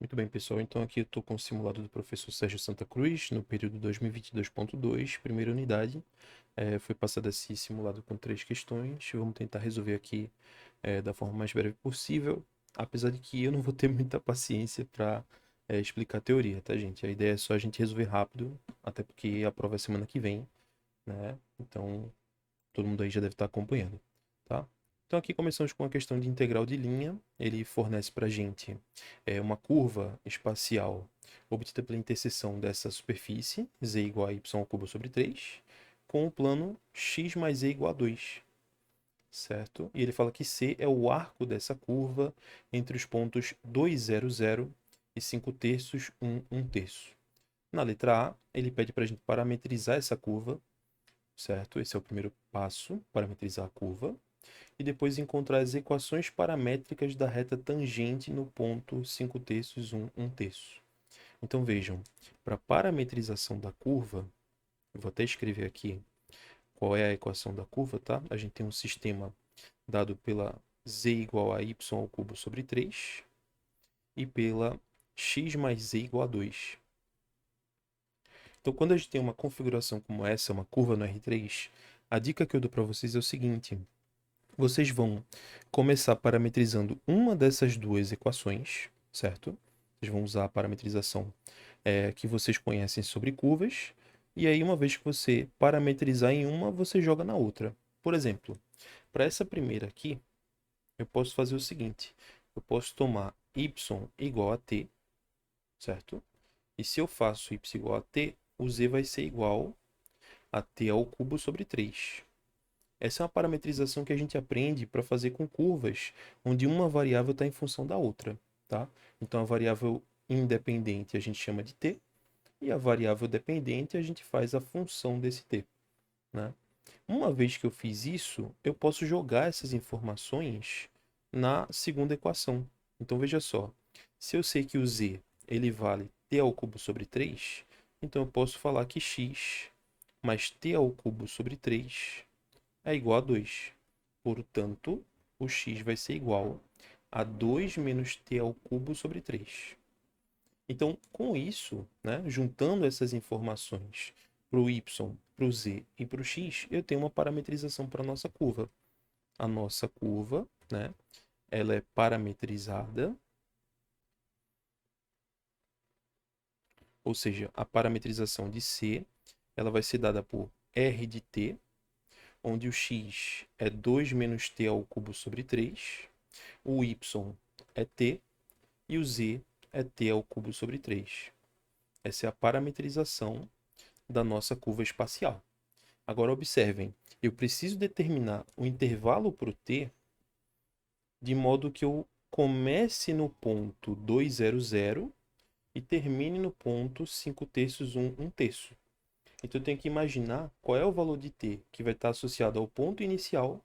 Muito bem, pessoal. Então aqui eu estou com o simulado do professor Sérgio Santa Cruz, no período 2022.2, primeira unidade. Foi passado esse simulado com 3 questões. Vamos tentar resolver aqui da forma mais breve possível, apesar de que eu não vou ter muita paciência para explicar a teoria, tá, gente? A ideia é só a gente resolver rápido, até porque a prova é semana que vem, né? Então todo mundo aí já deve estar acompanhando, tá? Então aqui começamos com a questão de integral de linha. Ele fornece para a gente uma curva espacial obtida pela interseção dessa superfície, z igual a y ao cubo sobre 3, com o plano x mais e igual a 2, certo? E ele fala que c é o arco dessa curva entre os pontos 2, 0, 0 e 5 terços, 1, 1 terço. Na letra A, ele pede para a gente parametrizar essa curva, certo? Esse é o primeiro passo, parametrizar a curva. E depois encontrar as equações paramétricas da reta tangente no ponto 5 terços, 1, 1 terço. Então vejam, para parametrização da curva, eu vou até escrever aqui qual é a equação da curva, tá? A gente tem um sistema dado pela z igual a y ao cubo sobre 3 e pela x mais z igual a 2. Então, quando a gente tem uma configuração como essa, uma curva no R3, a dica que eu dou para vocês é o seguinte: vocês vão começar parametrizando uma dessas duas equações, certo? Vocês vão usar a parametrização que vocês conhecem sobre curvas, e aí, uma vez que você parametrizar em uma, você joga na outra. Por exemplo, para essa primeira aqui, eu posso fazer o seguinte: eu posso tomar y igual a t, certo? E se eu faço y igual a t, o z vai ser igual a t ao cubo sobre 3. Essa é uma parametrização que a gente aprende para fazer com curvas onde uma variável está em função da outra, tá? Então, a variável independente a gente chama de t, e a variável dependente a gente faz a função desse t, né? Uma vez que eu fiz isso, eu posso jogar essas informações na segunda equação. Então, veja só, se eu sei que o z ele vale t ao cubo sobre 3, então eu posso falar que x mais t ao cubo sobre 3 é igual a 2. Portanto, o x vai ser igual a 2 menos t ao cubo sobre 3. Então, com isso, né, juntando essas informações para o y, para o z e para o x, eu tenho uma parametrização para a nossa curva. A nossa curva, né, ela é parametrizada, ou seja, a parametrização de c, ela vai ser dada por r de t, onde o x é 2 menos t ao cubo sobre 3, o y é t e o z é t ao cubo sobre 3. Essa é a parametrização da nossa curva espacial. Agora observem, eu preciso determinar o intervalo para o t de modo que eu comece no ponto 2, 0, 0 e termine no ponto 5 terços, 1, 1 terço. Então eu tenho que imaginar qual é o valor de t que vai estar associado ao ponto inicial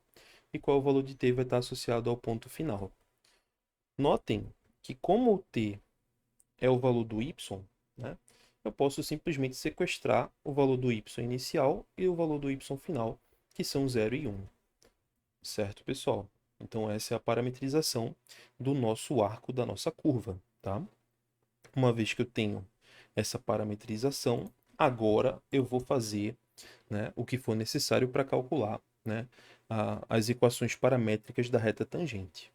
e qual é o valor de t vai estar associado ao ponto final. Notem que como o t é o valor do y, né, eu posso simplesmente sequestrar o valor do y inicial e o valor do y final, que são 0 e 1. Certo, pessoal? Então, essa é a parametrização do nosso arco da nossa curva, tá? Uma vez que eu tenho essa parametrização, agora eu vou fazer, né, o que for necessário para calcular, né, as equações paramétricas da reta tangente.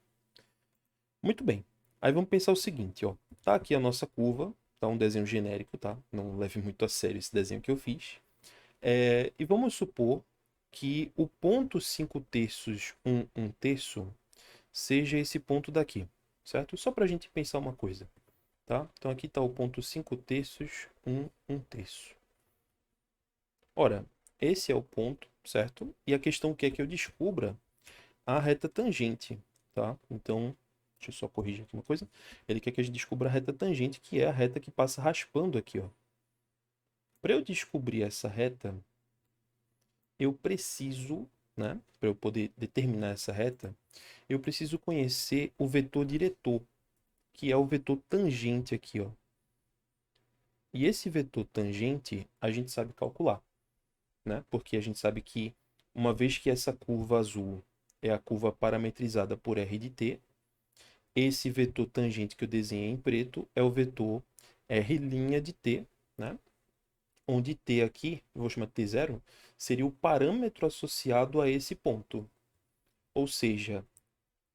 Muito bem. Aí vamos pensar o seguinte, ó. Tá aqui a nossa curva, tá um desenho genérico, tá? Não leve muito a sério esse desenho que eu fiz. E vamos supor que o ponto 5 terços, 1, 1 terço, seja esse ponto daqui, certo? Só para a gente pensar uma coisa, tá? Então aqui está o ponto 5 terços, 1, 1 terço. Ora, esse é o ponto, certo? E a questão quer que eu descubra a reta tangente, tá? Então, deixa eu só corrigir aqui uma coisa. Ele quer que a gente descubra a reta tangente, que é a reta que passa raspando aqui, ó. Para eu descobrir essa reta, eu preciso, né, para eu poder determinar essa reta, eu preciso conhecer o vetor diretor, que é o vetor tangente aqui, ó. E esse vetor tangente a gente sabe calcular, né? Porque a gente sabe que uma vez que essa curva azul é a curva parametrizada por r de t, Esse vetor tangente que eu desenhei em preto é o vetor R' de t, né? Onde t aqui, eu vou chamar de t0, seria o parâmetro associado a esse ponto. Ou seja,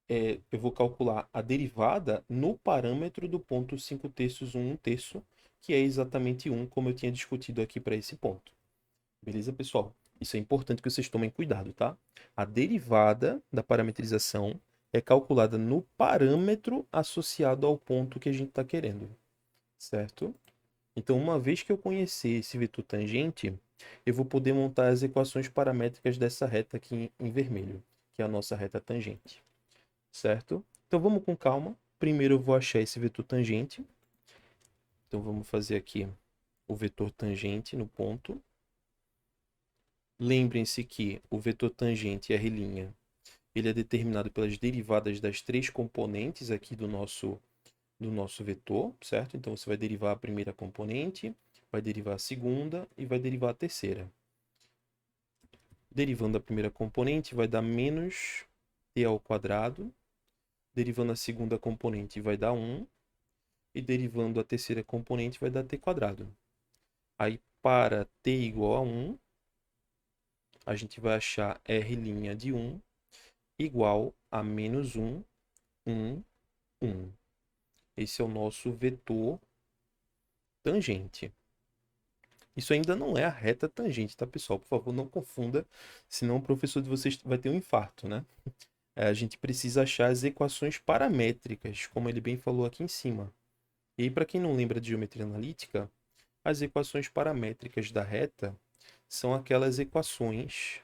eu vou calcular a derivada no parâmetro do ponto 5/3, 1/3, que é exatamente 1, como eu tinha discutido aqui para esse ponto. Beleza, pessoal? Isso é importante que vocês tomem cuidado, tá? A derivada da parametrização é calculada no parâmetro associado ao ponto que a gente está querendo, certo? Então, uma vez que eu conhecer esse vetor tangente, eu vou poder montar as equações paramétricas dessa reta aqui em vermelho, que é a nossa reta tangente, certo? Então, vamos com calma. Primeiro eu vou achar esse vetor tangente. Então, vamos fazer aqui o vetor tangente no ponto. Lembrem-se que o vetor tangente R' ele é determinado pelas derivadas das três componentes aqui do nosso vetor, certo? Então, você vai derivar a primeira componente, vai derivar a segunda e vai derivar a terceira. Derivando a primeira componente, vai dar menos t ao quadrado. Derivando a segunda componente, vai dar 1. E derivando a terceira componente, vai dar t quadrado. Aí, para t igual a 1, a gente vai achar R' de 1 igual a menos 1, 1, 1. Esse é o nosso vetor tangente. Isso ainda não é a reta tangente, tá, pessoal? Por favor, não confunda, senão o professor de vocês vai ter um infarto, né? A gente precisa achar as equações paramétricas, como ele bem falou aqui em cima. E aí, para quem não lembra de geometria analítica, as equações paramétricas da reta são aquelas equações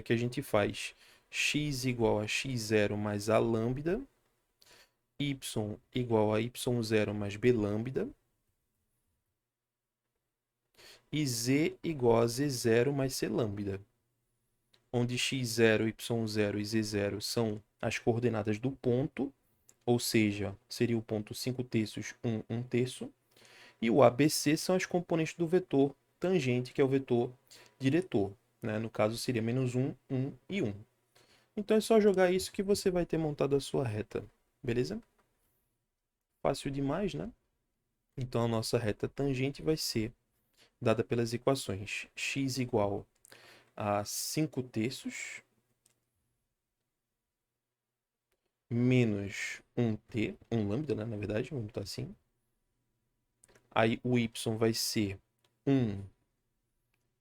que a gente faz x igual a x0 mais a lambda, y igual a y0 mais b lambda, e z igual a z0 mais c lambda, onde x0, y0 e z0 são as coordenadas do ponto, ou seja, seria o ponto 5/3, 1, 1/3, e o ABC são as componentes do vetor tangente, que é o vetor diretor, né? No caso, seria menos 1, 1 e 1. Então é só jogar isso que você vai ter montado a sua reta, beleza? Fácil demais, né? Então a nossa reta tangente vai ser dada pelas equações x igual a 5/3 menos 1t, 1 lambda, né? Na verdade, vamos botar assim. Aí o y vai ser 1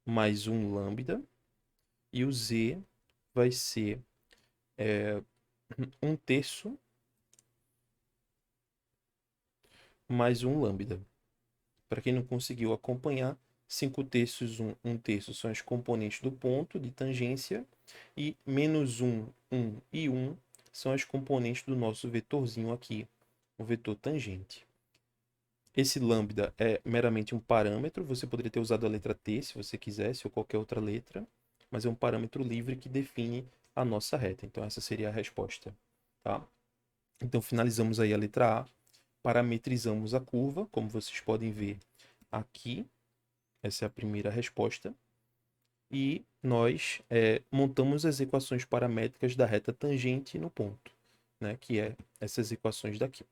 mais 1 lambda. E o z vai ser 1/3 mais 1 lambda. Para quem não conseguiu acompanhar, 5/3, 1, 1/3 são as componentes do ponto de tangência. E menos 1, 1 e 1 são as componentes do nosso vetorzinho aqui, o vetor tangente. Esse lambda é meramente um parâmetro, você poderia ter usado a letra t se você quisesse, ou qualquer outra letra, mas é um parâmetro livre que define a nossa reta. Então essa seria a resposta, tá? Então finalizamos aí a letra A, parametrizamos a curva, como vocês podem ver aqui, essa é a primeira resposta, e nós montamos as equações paramétricas da reta tangente no ponto, né? Que é essas equações daqui.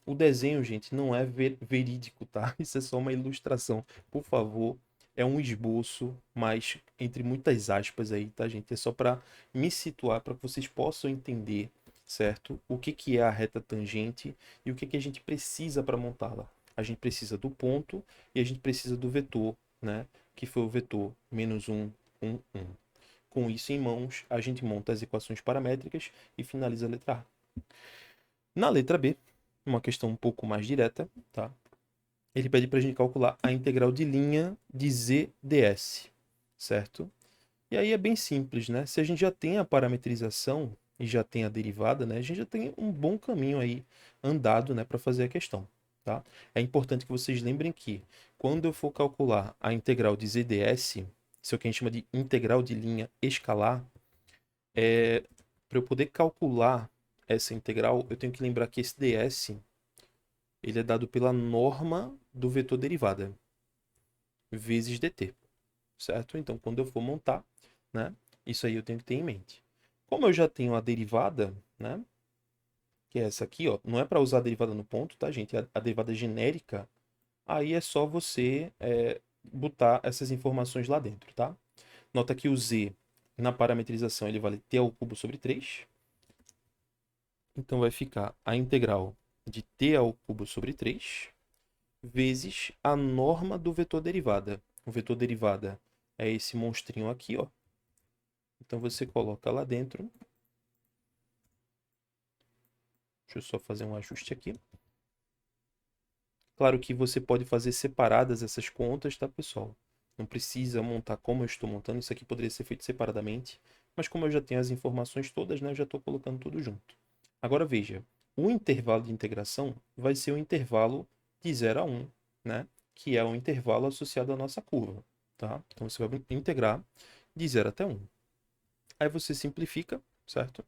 O desenho, gente, não é verídico, tá? Isso é só uma ilustração. Por favor, é um esboço, mas entre muitas aspas aí, tá, gente? É só para me situar, para que vocês possam entender, certo? O que que é a reta tangente e o que que a gente precisa para montá-la. A gente precisa do ponto e a gente precisa do vetor, né? Que foi o vetor menos 1, 1, 1. Com isso em mãos, a gente monta as equações paramétricas e finaliza a letra A. Na letra B, uma questão um pouco mais direta, tá? Ele pede para a gente calcular a integral de linha de z ds, certo? E aí é bem simples, né? Se a gente já tem a parametrização e já tem a derivada, né? A gente já tem um bom caminho aí andado, né, para fazer a questão, tá? É importante que vocês lembrem que quando eu for calcular a integral de z ds, isso é o que a gente chama de integral de linha escalar, para eu poder calcular essa integral, eu tenho que lembrar que esse ds ele é dado pela norma do vetor derivada vezes dt, certo? Então, quando eu for montar, né, isso aí eu tenho que ter em mente. Como eu já tenho a derivada, né, que é essa aqui, ó, não é para usar a derivada no ponto, tá, gente? A derivada genérica, aí é só você botar essas informações lá dentro, tá? Nota que o z, na parametrização, ele vale t ao cubo sobre 3. Então, vai ficar a integral de t ao cubo sobre 3 vezes a norma do vetor derivada. O vetor derivada é esse monstrinho aqui, ó. Então, você coloca lá dentro. Deixa eu só fazer um ajuste aqui. Claro que você pode fazer separadas essas contas, tá, pessoal? Não precisa montar como eu estou montando. Isso aqui poderia ser feito separadamente. Mas como eu já tenho as informações todas, né, eu já estou colocando tudo junto. Agora, veja. O intervalo de integração vai ser o intervalo de 0 a 1, né? Que é o intervalo associado à nossa curva, tá? Então, você vai integrar de 0 até 1. Aí você simplifica, certo?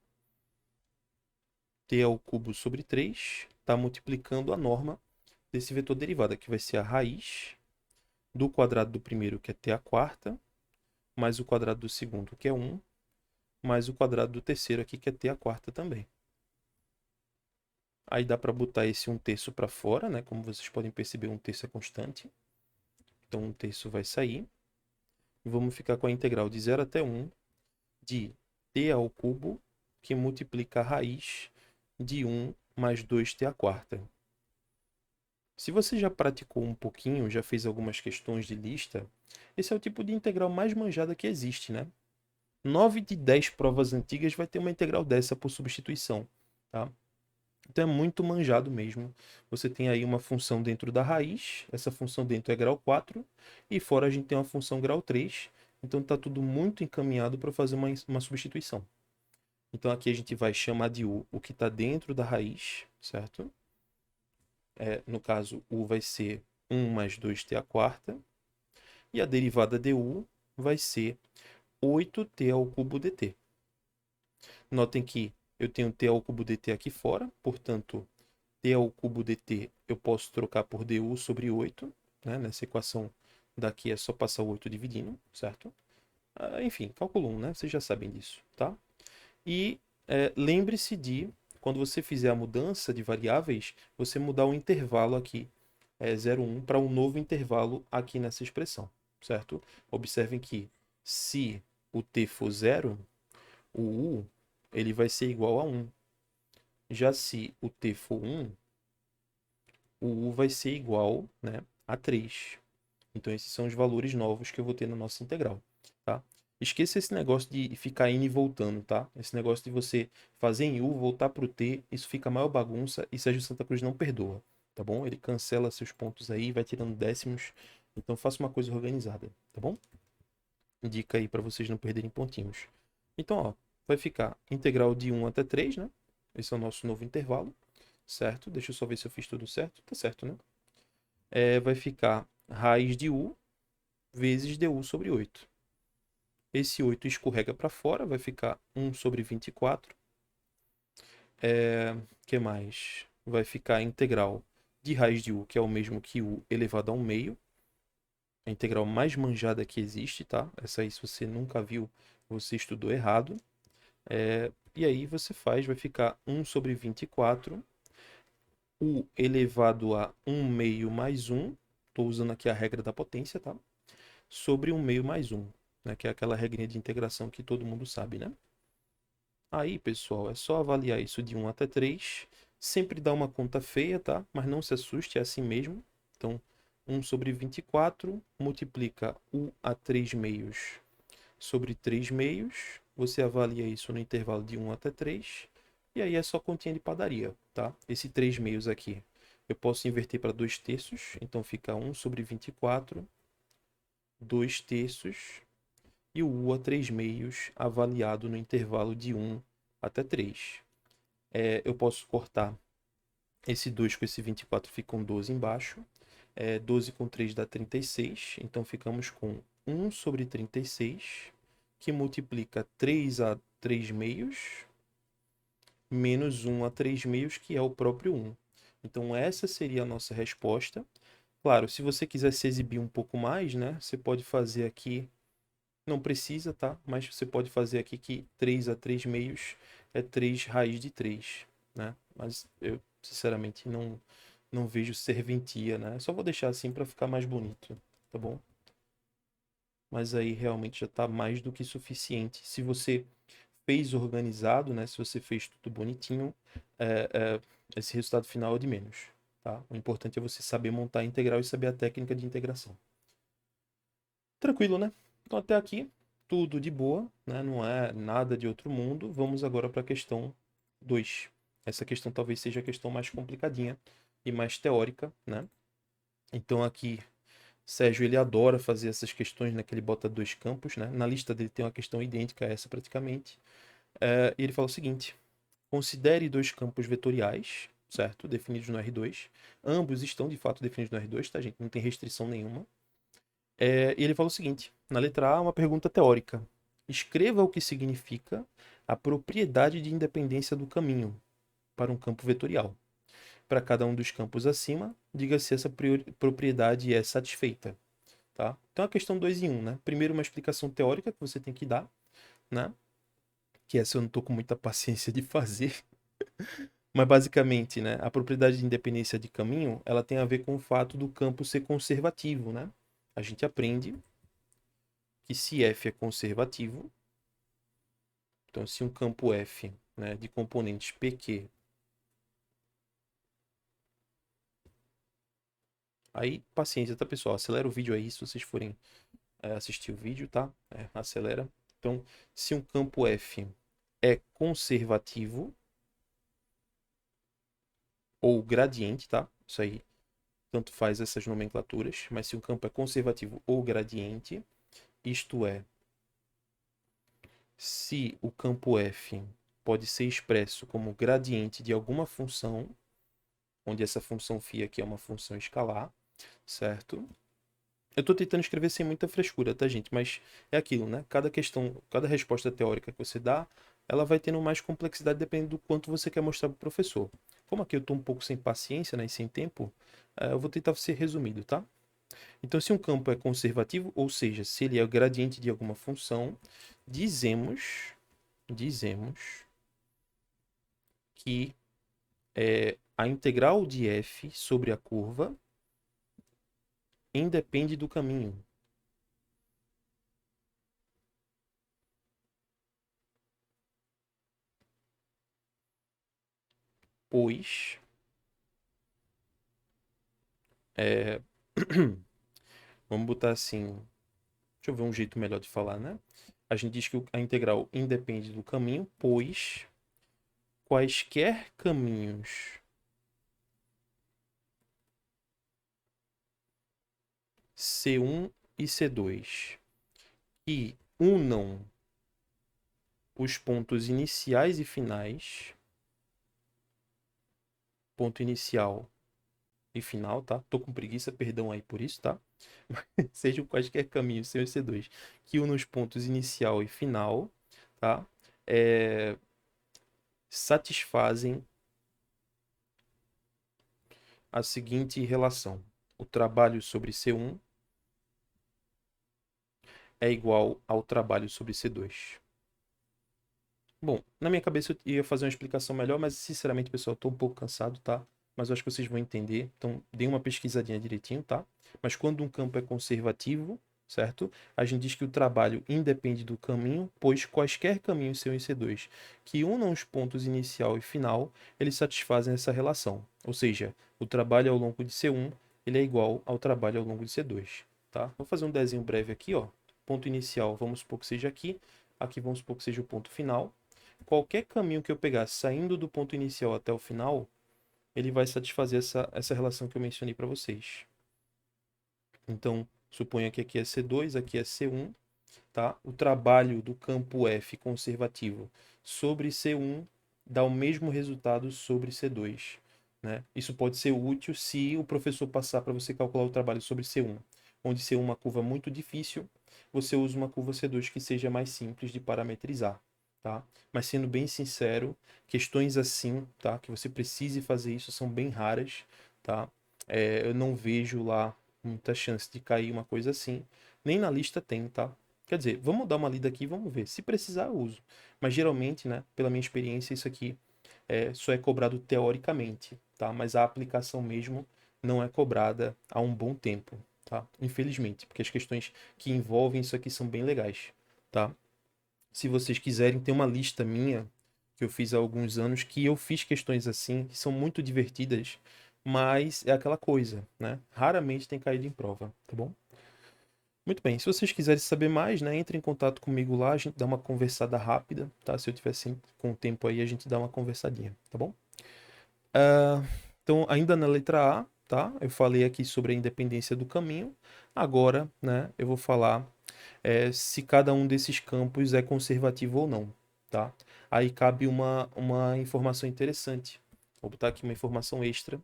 T ao cubo sobre 3 está multiplicando a norma desse vetor derivado, que vai ser a raiz do quadrado do primeiro, que é t à quarta, mais o quadrado do segundo, que é 1, mais o quadrado do terceiro aqui, que é t à quarta também. Aí dá para botar esse 1/3 para fora, né? Como vocês podem perceber, 1/3 é constante. Então, 1/3 vai sair. E vamos ficar com a integral de 0 até 1 de t ao cubo, que multiplica a raiz de 1 mais 2t à quarta. Se você já praticou um pouquinho, já fez algumas questões de lista, esse é o tipo de integral mais manjada que existe, né? 9 de 10 provas antigas vai ter uma integral dessa por substituição, tá? Então é muito manjado mesmo. Você tem aí uma função dentro da raiz, essa função dentro é grau 4, e fora a gente tem uma função grau 3, então está tudo muito encaminhado para fazer uma substituição. Então aqui a gente vai chamar de u o que está dentro da raiz, certo? No caso, u vai ser 1 mais 2t à quarta, e a derivada de u vai ser 8t ao cubo dt. Notem que eu tenho t ao cubo dt aqui fora, portanto, t ao cubo dt eu posso trocar por du sobre 8, né? Nessa equação daqui é só passar o 8 dividindo, certo? Enfim, cálculo 1, né? Vocês já sabem disso, tá? E lembre-se de, quando você fizer a mudança de variáveis, você mudar o intervalo aqui, 0,1, para um novo intervalo aqui nessa expressão, certo? Observem que se o t for 0, o u ele vai ser igual a 1. Já se o t for 1, o u vai ser igual, né, a 3. Então, esses são os valores novos que eu vou ter na nossa integral, tá? Esqueça esse negócio de ficar indo e voltando, tá? Esse negócio de você fazer em u, voltar para o t, isso fica a maior bagunça e Sérgio Santa Cruz não perdoa, tá bom? Ele cancela seus pontos aí, vai tirando décimos. Então, faça uma coisa organizada, tá bom? Dica aí para vocês não perderem pontinhos. Então, ó, vai ficar integral de 1 até 3, né? Esse é o nosso novo intervalo, certo? Deixa eu só ver se eu fiz tudo certo. Tá certo, né? Vai ficar raiz de u vezes du sobre 8. Esse 8 escorrega para fora, vai ficar 1 sobre 24. Que mais? Vai ficar a integral de raiz de u, que é o mesmo que u elevado a 1 meio. A integral mais manjada que existe, tá? Essa aí, se você nunca viu, você estudou errado. E aí você vai ficar 1 sobre 24, u elevado a 1 meio mais 1, estou usando aqui a regra da potência, tá? Sobre 1 meio mais 1, né? Que é aquela regrinha de integração que todo mundo sabe, né? Aí, pessoal, é só avaliar isso de 1 até 3. Sempre dá uma conta feia, tá? Mas não se assuste, é assim mesmo. Então, 1 sobre 24 multiplica u a 3 meios sobre 3 meios. Você avalia isso no intervalo de 1 até 3. E aí é só continha de padaria, tá? Esse 3 meios aqui eu posso inverter para 2 terços. Então fica 1 sobre 24, 2 terços. E o u a 3 meios avaliado no intervalo de 1 até 3. Eu posso cortar esse 2 com esse 24, ficam 12 embaixo. 12 com 3 dá 36. Então ficamos com 1 sobre 36, que multiplica 3 a 3 meios, menos 1 a 3 meios, que é o próprio 1. Então, essa seria a nossa resposta. Claro, se você quiser se exibir um pouco mais, né? Você pode fazer aqui, não precisa, tá? Mas você pode fazer aqui que 3 a 3 meios é 3 raiz de 3, né? Mas eu, sinceramente, não vejo serventia, né? Só vou deixar assim para ficar mais bonito, tá bom? Mas aí realmente já está mais do que suficiente. Se você fez organizado, né? Se você fez tudo bonitinho, esse resultado final é de menos, tá? O importante é você saber montar a integral e saber a técnica de integração. Tranquilo, né? Então até aqui, tudo de boa, né? Não é nada de outro mundo. Vamos agora para a questão 2. Essa questão talvez seja a questão mais complicadinha e mais teórica, né? Então aqui Sérgio, ele adora fazer essas questões, né, que ele bota dois campos, né? Na lista dele tem uma questão idêntica a essa praticamente. E ele fala o seguinte: considere dois campos vetoriais, certo? Definidos no R2. Ambos estão de fato definidos no R2, tá, gente? Não tem restrição nenhuma. E ele fala o seguinte: na letra A, uma pergunta teórica. Escreva o que significa a propriedade de independência do caminho para um campo vetorial. Para cada um dos campos acima, diga se essa propriedade é satisfeita. Tá? Então, a questão 2 em 1, né? Primeiro, uma explicação teórica que você tem que dar, né? Que essa eu não estou com muita paciência de fazer. Mas, basicamente, né? A propriedade de independência de caminho, ela tem a ver com o fato do campo ser conservativo, né? A gente aprende que se F é conservativo, então, se um campo F, né, de componentes PQ, aí, paciência, tá, pessoal? Acelera o vídeo aí, se vocês forem assistir o vídeo, tá? Acelera. Então, se um campo F é conservativo, ou gradiente, tá? Isso aí tanto faz essas nomenclaturas, mas se um campo é conservativo ou gradiente, isto é, se o campo F pode ser expresso como gradiente de alguma função, onde essa função φ aqui é uma função escalar, certo? Eu estou tentando escrever sem muita frescura, tá, gente? Mas é aquilo, né? Cada questão, cada resposta teórica que você dá, ela vai tendo mais complexidade dependendo do quanto você quer mostrar para o professor. Como aqui eu estou um pouco sem paciência, né, e sem tempo, eu vou tentar ser resumido, tá? Então, se um campo é conservativo, ou seja, se ele é o gradiente de alguma função, dizemos que a integral de f sobre a curva independe do caminho. Pois vamos botar assim, deixa eu ver um jeito melhor de falar, né? A gente diz que a integral independe do caminho, pois quaisquer caminhos C1 e C2 que unam os pontos iniciais e finais, ponto inicial e final, tá? Tô com preguiça, perdão aí por isso, tá? Sejam quaisquer caminhos, C1 e C2, que unam os pontos inicial e final, tá? Satisfazem a seguinte relação. O trabalho sobre C1 é igual ao trabalho sobre C2. Bom, na minha cabeça eu ia fazer uma explicação melhor, mas sinceramente, pessoal, eu tô um pouco cansado, tá? Mas eu acho que vocês vão entender. Então, dê uma pesquisadinha direitinho, tá? Mas quando um campo é conservativo, certo? A gente diz que o trabalho independe do caminho, pois quaisquer caminhos C1 e C2 que unam os pontos inicial e final, eles satisfazem essa relação. Ou seja, o trabalho ao longo de C1, ele é igual ao trabalho ao longo de C2, tá? Vou fazer um desenho breve aqui, ó. Ponto inicial, vamos supor que seja aqui. Aqui vamos supor que seja o ponto final. Qualquer caminho que eu pegar saindo do ponto inicial até o final, ele vai satisfazer essa relação que eu mencionei para vocês. Então, suponha que aqui é C2, aqui é C1, tá? O trabalho do campo F conservativo sobre C1 dá o mesmo resultado sobre C2, né? Isso pode ser útil se o professor passar para você calcular o trabalho sobre C1, onde C1 é uma curva muito difícil, você usa uma curva C2 que seja mais simples de parametrizar, tá? Mas sendo bem sincero, questões assim, tá? Que você precise fazer isso são bem raras, tá? Eu não vejo lá muita chance de cair uma coisa assim. Nem na lista tem, tá? Quer dizer, vamos dar uma lida aqui e vamos ver. Se precisar, eu uso. Mas geralmente, né, pela minha experiência, isso aqui só é cobrado teoricamente, tá? Mas a aplicação mesmo não é cobrada há um bom tempo, tá? Infelizmente, porque as questões que envolvem isso aqui são bem legais, tá? Se vocês quiserem, tem uma lista minha que eu fiz há alguns anos que eu fiz questões assim, que são muito divertidas, mas é aquela coisa, né? Raramente tem caído em prova, tá bom? Muito bem, se vocês quiserem saber mais, né, entre em contato comigo lá, a gente dá uma conversada rápida, tá? Se eu tiver com tempo aí, a gente dá uma conversadinha, tá bom? Então, ainda na letra A, tá? Eu falei aqui sobre a independência do caminho. Agora, né, eu vou falar se cada um desses campos é conservativo ou não, tá? Aí cabe uma informação interessante. Vou botar aqui uma informação extra,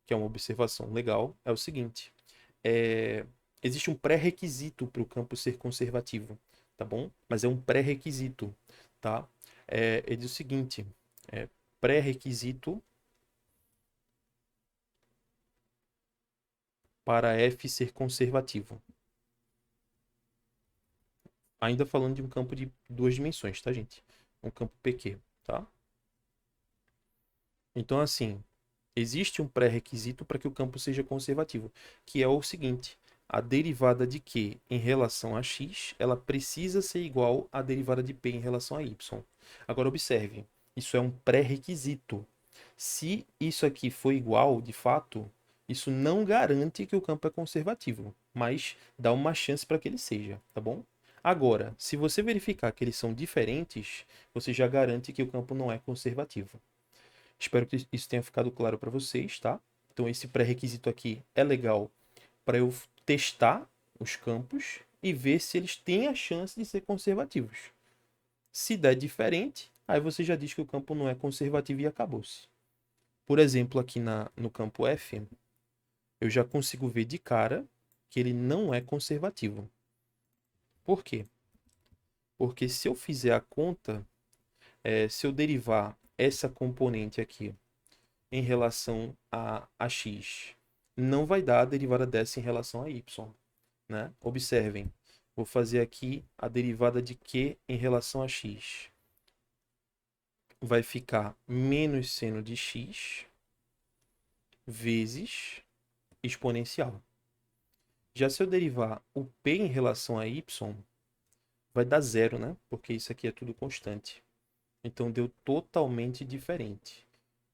que é uma observação legal. É o seguinte: é, existe um pré-requisito para o campo ser conservativo, tá bom? Mas é um pré-requisito, tá? Ele diz o seguinte: é, pré-requisito para F ser conservativo. Ainda falando de um campo de duas dimensões, tá, gente? Um campo PQ, tá? Então, assim, existe um pré-requisito para que o campo seja conservativo, que é o seguinte: a derivada de Q em relação a x, ela precisa ser igual à derivada de P em relação a y. Agora, observe, isso é um pré-requisito. Se isso aqui for igual, de fato, isso não garante que o campo é conservativo, mas dá uma chance para que ele seja, tá bom? Agora, se você verificar que eles são diferentes, você já garante que o campo não é conservativo. Espero que isso tenha ficado claro para vocês, tá? Então, esse pré-requisito aqui é legal para eu testar os campos e ver se eles têm a chance de ser conservativos. Se der diferente, aí você já diz que o campo não é conservativo e acabou-se. Por exemplo, aqui no campo F, eu já consigo ver de cara que ele não é conservativo. Por quê? Porque se eu fizer a conta, se eu derivar essa componente aqui em relação a x, não vai dar a derivada dessa em relação a y, né? Observem, vou fazer aqui a derivada de q em relação a x. Vai ficar menos seno de x vezes exponencial. Já se eu derivar o p em relação a y, vai dar zero, né? Porque isso aqui é tudo constante. Então, deu totalmente diferente.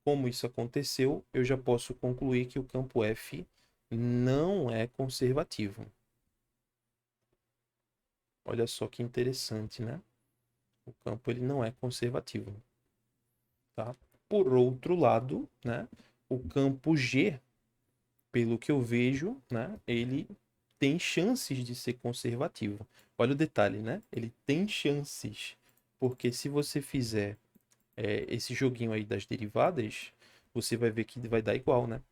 Como isso aconteceu, eu já posso concluir que o campo F não é conservativo. Olha só que interessante, né? O campo ele não é conservativo, tá? Por outro lado, né, o campo G, pelo que eu vejo, né, ele tem chances de ser conservativo. Olha o detalhe, né? Ele tem chances, porque se você fizer esse joguinho aí das derivadas, você vai ver que vai dar igual, né?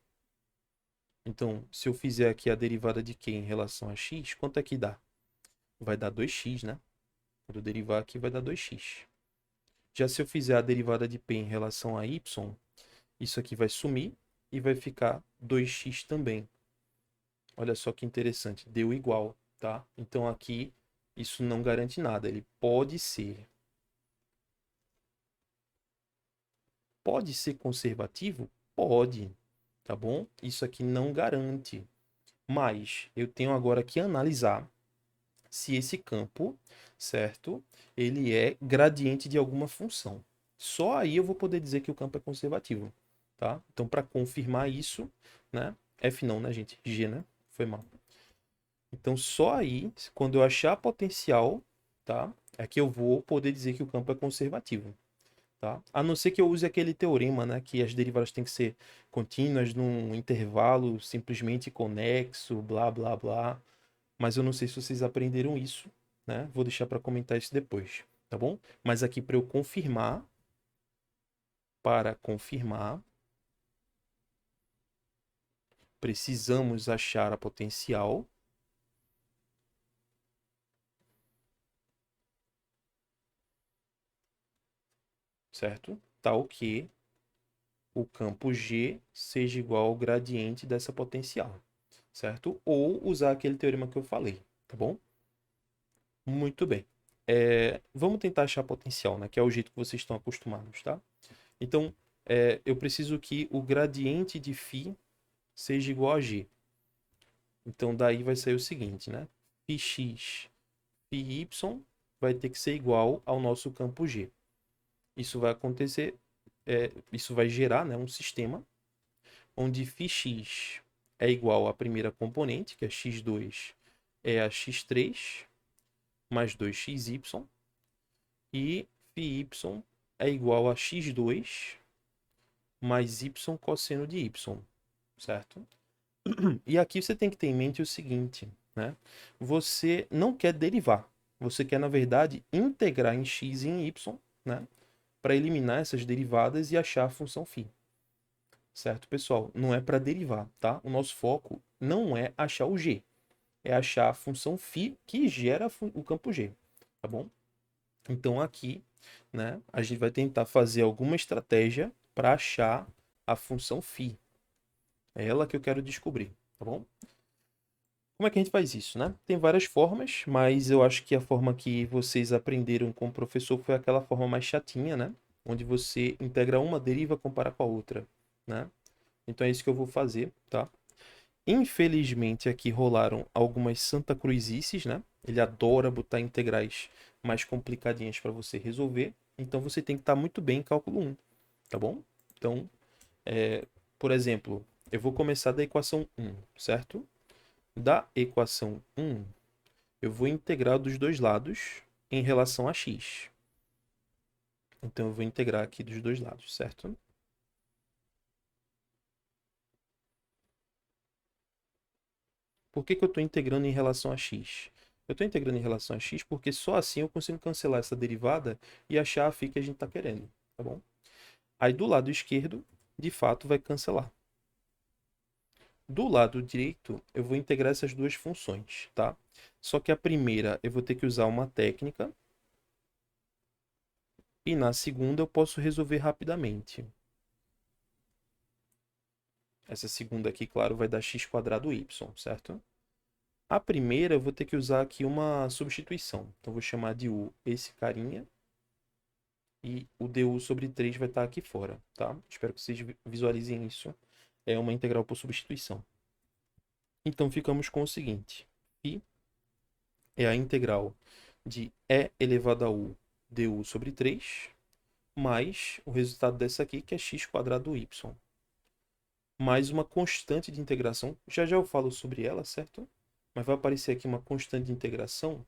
Então, se eu fizer aqui a derivada de Q em relação a x, quanto é que dá? Vai dar 2x, né? Quando eu derivar aqui, vai dar 2x. Já se eu fizer a derivada de P em relação a y, isso aqui vai sumir e vai ficar 2x também. Olha só que interessante, deu igual, tá? Então aqui, isso não garante nada. Ele pode ser. Pode ser conservativo? Pode, tá bom? Isso aqui não garante. Mas eu tenho agora que analisar se esse campo, certo? Ele é gradiente de alguma função. Só aí eu vou poder dizer que o campo é conservativo, tá? Então, para confirmar isso, né? F não, né, gente? G, né? Foi mal. Então, só aí, quando eu achar a potencial, tá? É que eu vou poder dizer que o campo é conservativo, tá? A não ser que eu use aquele teorema, né? Que as derivadas têm que ser contínuas num intervalo simplesmente conexo, blá, blá, blá. Mas eu não sei se vocês aprenderam isso, né? Vou deixar para comentar isso depois, tá bom? Mas aqui para confirmar, precisamos achar a potencial, certo? Tal que o campo G seja igual ao gradiente dessa potencial, certo? Ou usar aquele teorema que eu falei, tá bom? Muito bem. Vamos tentar achar potencial, né? Que é o jeito que vocês estão acostumados, tá? Então, eu preciso que o gradiente de φ seja igual a g. Então, daí vai sair o seguinte, né? Φx, φy vai ter que ser igual ao nosso campo G. Isso vai acontecer, isso vai gerar, né, um sistema onde φx é igual à primeira componente, que é x2, é a x3, mais 2xy, e φy é igual a x2 mais y cosseno de y, certo? E aqui você tem que ter em mente o seguinte, né? Você não quer derivar, você quer, na verdade, integrar em x e em y, né? Para eliminar essas derivadas e achar a função φ. Certo, pessoal? Não é para derivar, tá? O nosso foco não é achar o g, é achar a função φ que gera o campo G, tá bom? Então aqui, né, a gente vai tentar fazer alguma estratégia para achar a função φ. É ela que eu quero descobrir, tá bom? Como é que a gente faz isso, né? Tem várias formas, mas eu acho que a forma que vocês aprenderam com o professor foi aquela forma mais chatinha, né? Onde você integra uma deriva, compara com a outra, né? Então é isso que eu vou fazer, tá? Infelizmente aqui rolaram algumas Santa Cruzices, né? Ele adora botar integrais mais complicadinhas para você resolver. Então você tem que estar muito bem em cálculo 1, tá bom? Então, por exemplo, eu vou começar da equação 1, certo? Da equação 1, eu vou integrar dos dois lados em relação a x. Então eu vou integrar aqui dos dois lados, certo? Por que eu estou integrando em relação a x? Eu estou integrando em relação a x porque só assim eu consigo cancelar essa derivada e achar a φ que a gente está querendo, tá bom? Aí do lado esquerdo, de fato, vai cancelar. Do lado direito, eu vou integrar essas duas funções, tá? Só que a primeira eu vou ter que usar uma técnica e na segunda eu posso resolver rapidamente. Essa segunda aqui, claro, vai dar x² y, certo? A primeira eu vou ter que usar aqui uma substituição. Então, vou chamar de u esse carinha. E o du sobre 3 vai estar aqui fora, tá? Espero que vocês visualizem isso. É uma integral por substituição. Então, ficamos com o seguinte. Φ é a integral de e elevado a u du sobre 3, mais o resultado dessa aqui, que é x² y. Mais uma constante de integração. Já já eu falo sobre ela, certo? Mas vai aparecer aqui uma constante de integração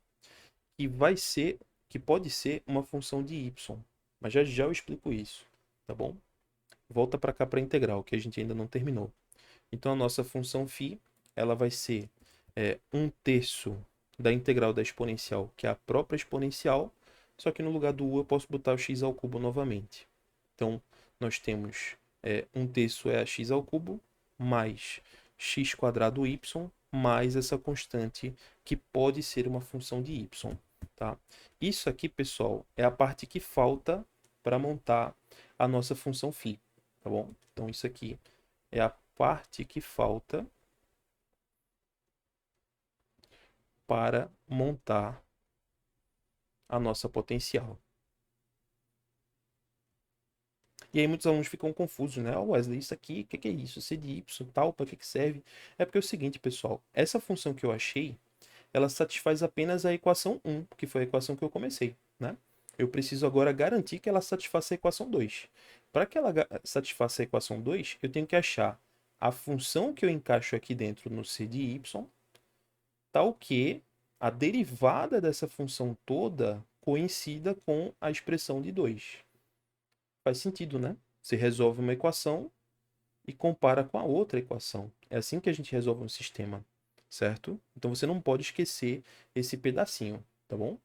que pode ser uma função de y. Mas já já eu explico isso, tá bom? Volta para cá para a integral, que a gente ainda não terminou. Então a nossa função φ, ela vai ser 1/3 da integral da exponencial, que é a própria exponencial, só que no lugar do u eu posso botar o x ao cubo novamente. Então nós temos 1/3 é a x ao cubo, mais x² y, mais essa constante, que pode ser uma função de y. Tá? Isso aqui, pessoal, é a parte que falta para montar a nossa função φ. Tá bom? Então isso aqui é a parte que falta para montar a nossa potencial. E aí muitos alunos ficam confusos, né? Oh, Wesley, isso aqui, o que é isso? C de y, tal, para que serve? É porque é o seguinte, pessoal, essa função que eu achei, ela satisfaz apenas a equação 1, que foi a equação que eu comecei, né? Eu preciso agora garantir que ela satisfaça a equação 2. Para que ela satisfaça a equação 2, eu tenho que achar a função que eu encaixo aqui dentro no c de y, tal que a derivada dessa função toda coincida com a expressão de 2. Faz sentido, né? Você resolve uma equação e compara com a outra equação. É assim que a gente resolve um sistema, certo? Então você não pode esquecer esse pedacinho, tá bom?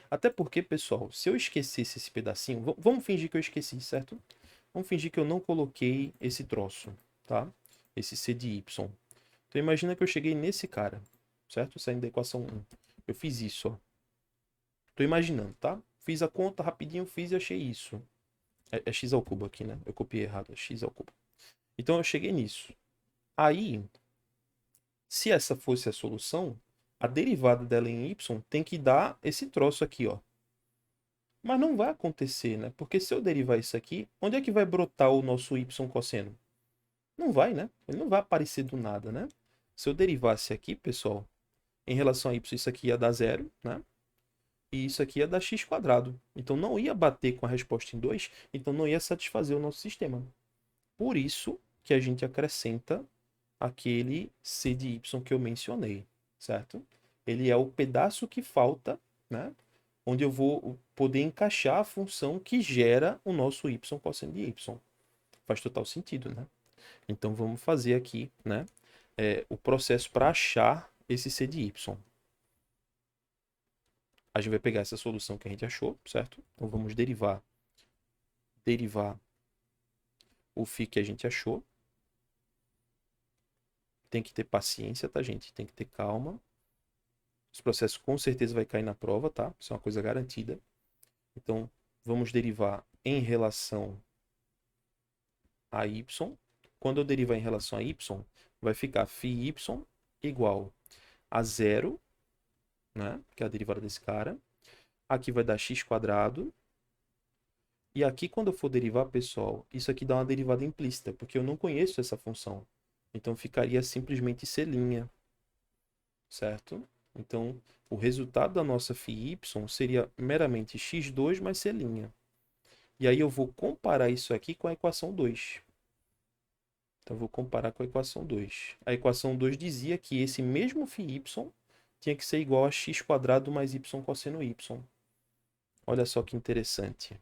Até porque, pessoal, se eu esquecesse esse pedacinho, vamos fingir que eu esqueci, certo? Vamos fingir que eu não coloquei esse troço, tá? Esse c de y. Então imagina que eu cheguei nesse cara, certo? Saindo da equação 1. Eu fiz isso, ó. Tô imaginando, tá? Fiz a conta rapidinho, fiz e achei isso. É x ao cubo aqui, né? Eu copiei errado, é x ao cubo. Então eu cheguei nisso. Aí, se essa fosse a solução, a derivada dela em y tem que dar esse troço aqui, ó. Mas não vai acontecer, né? Porque se eu derivar isso aqui, onde é que vai brotar o nosso y cosseno? Não vai, né? Ele não vai aparecer do nada, né? Se eu derivasse aqui, pessoal, em relação a y, isso aqui ia dar zero, né? E isso aqui ia dar x quadrado. Então não ia bater com a resposta em 2, então não ia satisfazer o nosso sistema. Por isso que a gente acrescenta aquele c de y que eu mencionei, certo? Ele é o pedaço que falta, né? Onde eu vou poder encaixar a função que gera o nosso y cosseno de y. Faz total sentido, né? Então vamos fazer aqui, né? O processo para achar esse c de y. A gente vai pegar essa solução que a gente achou, certo? Então vamos derivar o φ que a gente achou. Tem que ter paciência, tá, gente? Tem que ter calma. Esse processo com certeza vai cair na prova, tá? Isso é uma coisa garantida. Então, vamos derivar em relação a y. Quando eu derivar em relação a y, vai ficar φy igual a zero, né? Que é a derivada desse cara. Aqui vai dar x quadrado. E aqui, quando eu for derivar, pessoal, isso aqui dá uma derivada implícita, porque eu não conheço essa função. Então, ficaria simplesmente c', certo? Então, o resultado da nossa φy seria meramente x2 mais c'. E aí eu vou comparar isso aqui com a equação 2. Então, eu vou comparar com a equação 2. A equação 2 dizia que esse mesmo φy tinha que ser igual a x quadrado mais y cosseno y. Olha só que interessante.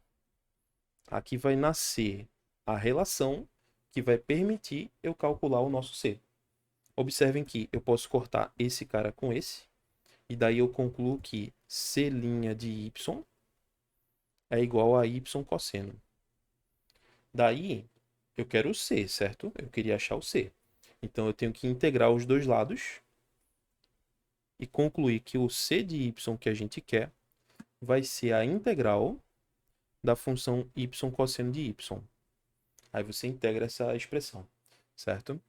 Aqui vai nascer a relação que vai permitir eu calcular o nosso c. Observem que eu posso cortar esse cara com esse, e daí eu concluo que c' de y é igual a y cosseno. Daí, eu quero o c, certo? Eu queria achar o c. Então, eu tenho que integrar os dois lados e concluir que o c de y que a gente quer vai ser a integral da função y cosseno de y. Aí você integra essa expressão, certo?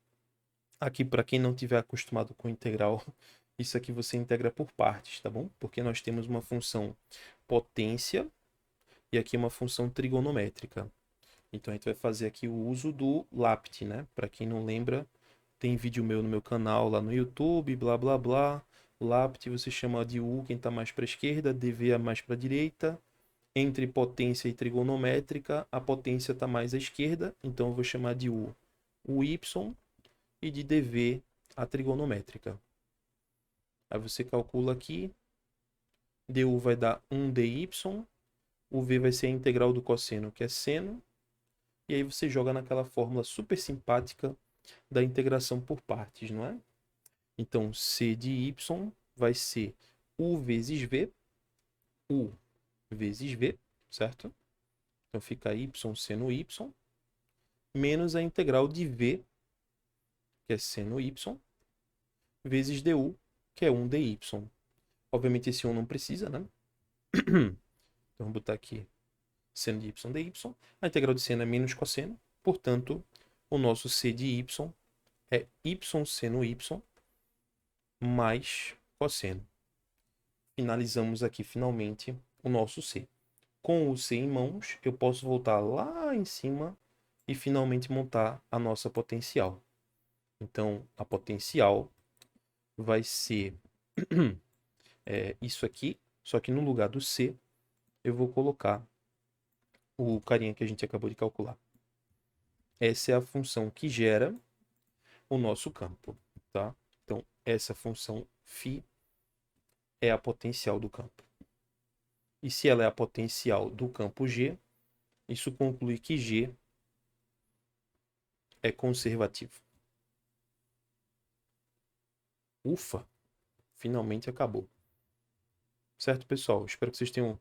Aqui, para quem não tiver acostumado com integral, isso aqui você integra por partes, tá bom? Porque nós temos uma função potência e aqui uma função trigonométrica. Então, a gente vai fazer aqui o uso do LAPT, né? Para quem não lembra, tem vídeo meu no meu canal lá no YouTube, blá, blá, blá. LAPT você chama de U, quem está mais para a esquerda, dV é mais para a direita. Entre potência e trigonométrica, a potência está mais à esquerda, então eu vou chamar de U o Y e de dV a trigonométrica. Aí você calcula aqui, du vai dar 1 dy, o v vai ser a integral do cosseno, que é seno, e aí você joga naquela fórmula super simpática da integração por partes, não é? Então, c de y vai ser u vezes v, u vezes v, certo? Então fica y seno y, menos a integral de v, que é seno y, vezes du, que é 1 dy. Obviamente esse 1 não precisa, né? Então vamos botar aqui seno de y dy. A integral de seno é menos cosseno. Portanto, o nosso c de y é y seno y mais cosseno. Finalizamos aqui finalmente o nosso c. Com o c em mãos, eu posso voltar lá em cima e finalmente montar a nossa potencial. Então, a potencial vai ser isso aqui, só que no lugar do c, eu vou colocar o carinha que a gente acabou de calcular. Essa é a função que gera o nosso campo, tá? Então, essa função φ é a potencial do campo. E se ela é a potencial do campo G, isso conclui que G é conservativo. Ufa! Finalmente acabou. Certo, pessoal? Espero que vocês tenham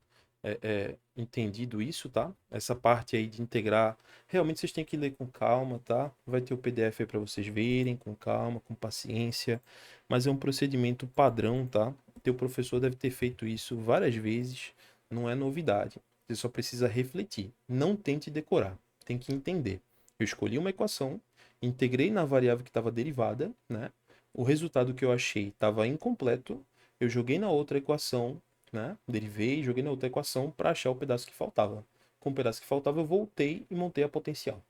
entendido isso, tá? Essa parte aí de integrar, realmente vocês têm que ler com calma, tá? Vai ter o PDF aí para vocês verem com calma, com paciência, mas é um procedimento padrão, tá? Teu professor deve ter feito isso várias vezes, não é novidade. Você só precisa refletir. Não tente decorar, tem que entender. Eu escolhi uma equação, integrei na variável que estava derivada, né? O resultado que eu achei estava incompleto, eu joguei na outra equação, né? Derivei e joguei na outra equação para achar o pedaço que faltava. Com o pedaço que faltava, eu voltei e montei a potencial.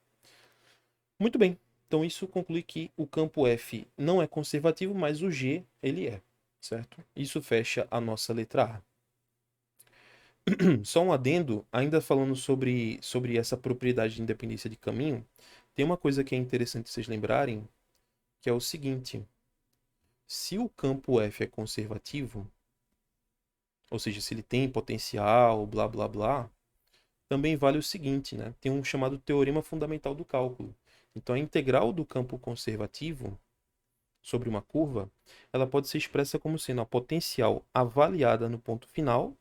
Muito bem. Então isso conclui que o campo F não é conservativo, mas o G ele é, certo? Isso fecha a nossa letra A. Só um adendo, ainda falando sobre essa propriedade de independência de caminho, tem uma coisa que é interessante vocês lembrarem, que é o seguinte: se o campo F é conservativo, ou seja, se ele tem potencial, blá blá blá, também vale o seguinte, né? Tem um chamado teorema fundamental do cálculo. Então a integral do campo conservativo sobre uma curva, ela pode ser expressa como sendo a potencial avaliada no ponto final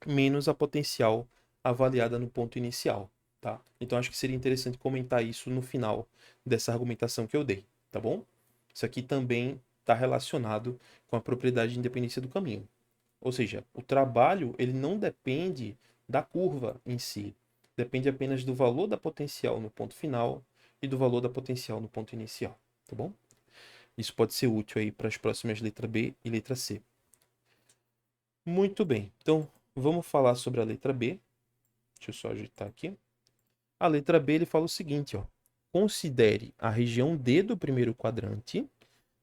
menos a potencial avaliada no ponto inicial, tá? Então acho que seria interessante comentar isso no final dessa argumentação que eu dei, tá bom? Isso aqui também está relacionado com a propriedade de independência do caminho. Ou seja, o trabalho ele não depende da curva em si, depende apenas do valor da potencial no ponto final e do valor da potencial no ponto inicial, tá bom? Isso pode ser útil aí para as próximas letra B e letra C. Muito bem, então vamos falar sobre a letra B. Deixa eu só ajeitar aqui. A letra B ele fala o seguinte, ó. Considere a região D do primeiro quadrante,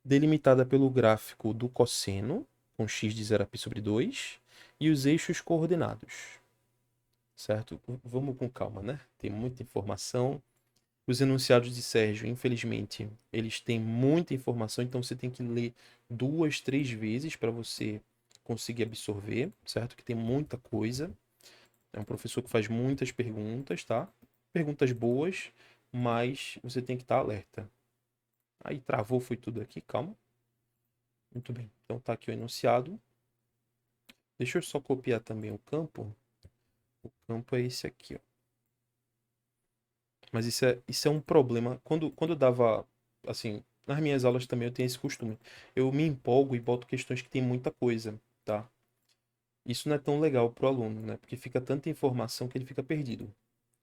delimitada pelo gráfico do cosseno, com x de 0 a π sobre 2, e os eixos coordenados. Certo? Vamos com calma, né? Tem muita informação. Os enunciados de Sérgio, infelizmente, eles têm muita informação, então você tem que ler 2, 3 vezes para você conseguir absorver, certo? Que tem muita coisa. É um professor que faz muitas perguntas, tá? Perguntas boas, mas você tem que estar alerta. Aí travou, foi tudo aqui, calma. Muito bem. Então tá aqui o enunciado. Deixa eu só copiar também o campo. O campo é esse aqui, ó. Mas isso é um problema. Quando eu dava, assim, nas minhas aulas também eu tenho esse costume. Eu me empolgo e boto questões que tem muita coisa, tá? Isso não é tão legal pro aluno, né? Porque fica tanta informação que ele fica perdido.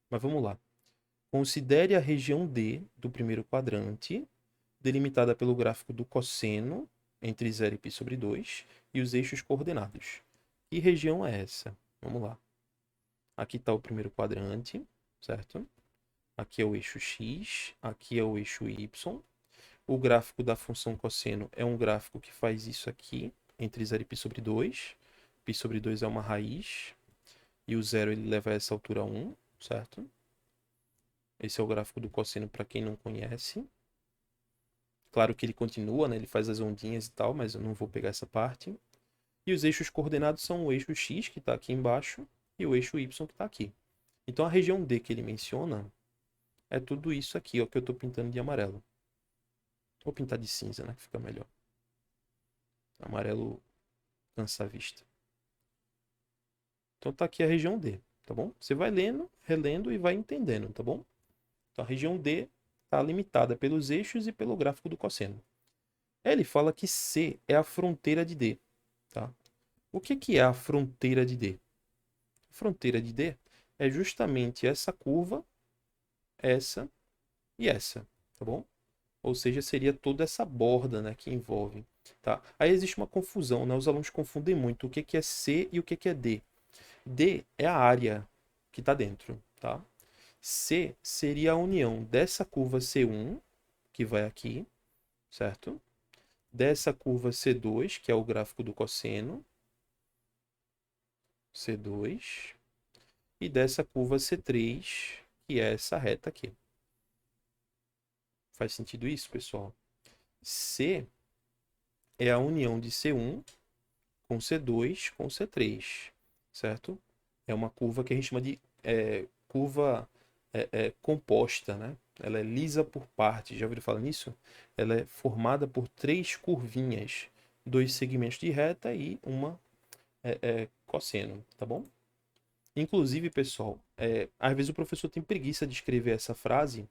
Mas vamos lá. Considere a região D do primeiro quadrante, delimitada pelo gráfico do cosseno, entre 0 e π sobre 2, e os eixos coordenados. Que região é essa? Vamos lá. Aqui está o primeiro quadrante, certo? Aqui é o eixo x, aqui é o eixo y. O gráfico da função cosseno é um gráfico que faz isso aqui, entre 0 e π sobre 2. Π sobre 2 é uma raiz, e o 0 ele leva a essa altura 1, certo? Esse é o gráfico do cosseno para quem não conhece. Claro que ele continua, né? Ele faz as ondinhas e tal, mas eu não vou pegar essa parte. E os eixos coordenados são o eixo x, que está aqui embaixo, e o eixo y, que está aqui. Então a região D que ele menciona é tudo isso aqui, ó, que eu estou pintando de amarelo. Vou pintar de cinza, né? Que fica melhor. Amarelo cansa a vista. Então tá aqui a região D, tá bom? Você vai lendo, relendo e vai entendendo, tá bom? Então a região D está limitada pelos eixos e pelo gráfico do cosseno. Ele fala que C é a fronteira de D, tá? O que é a fronteira de D? A fronteira de D é justamente essa curva, essa e essa, tá bom? Ou seja, seria toda essa borda, né, que envolve, tá? Aí existe uma confusão, né? Os alunos confundem muito o que é C e o que é D. D é a área que está dentro, tá? C seria a união dessa curva C1, que vai aqui, certo? Dessa curva C2, que é o gráfico do cosseno, C2, e dessa curva C3, que é essa reta aqui. Faz sentido isso, pessoal? C é a união de C1 com C2 com C3, certo? É uma curva que a gente chama de curva composta, né? Ela é lisa por partes. Já ouviram falar nisso? Ela é formada por 3 curvinhas, 2 segmentos de reta e uma cosseno, tá bom? Inclusive, pessoal, às vezes o professor tem preguiça de escrever essa frase,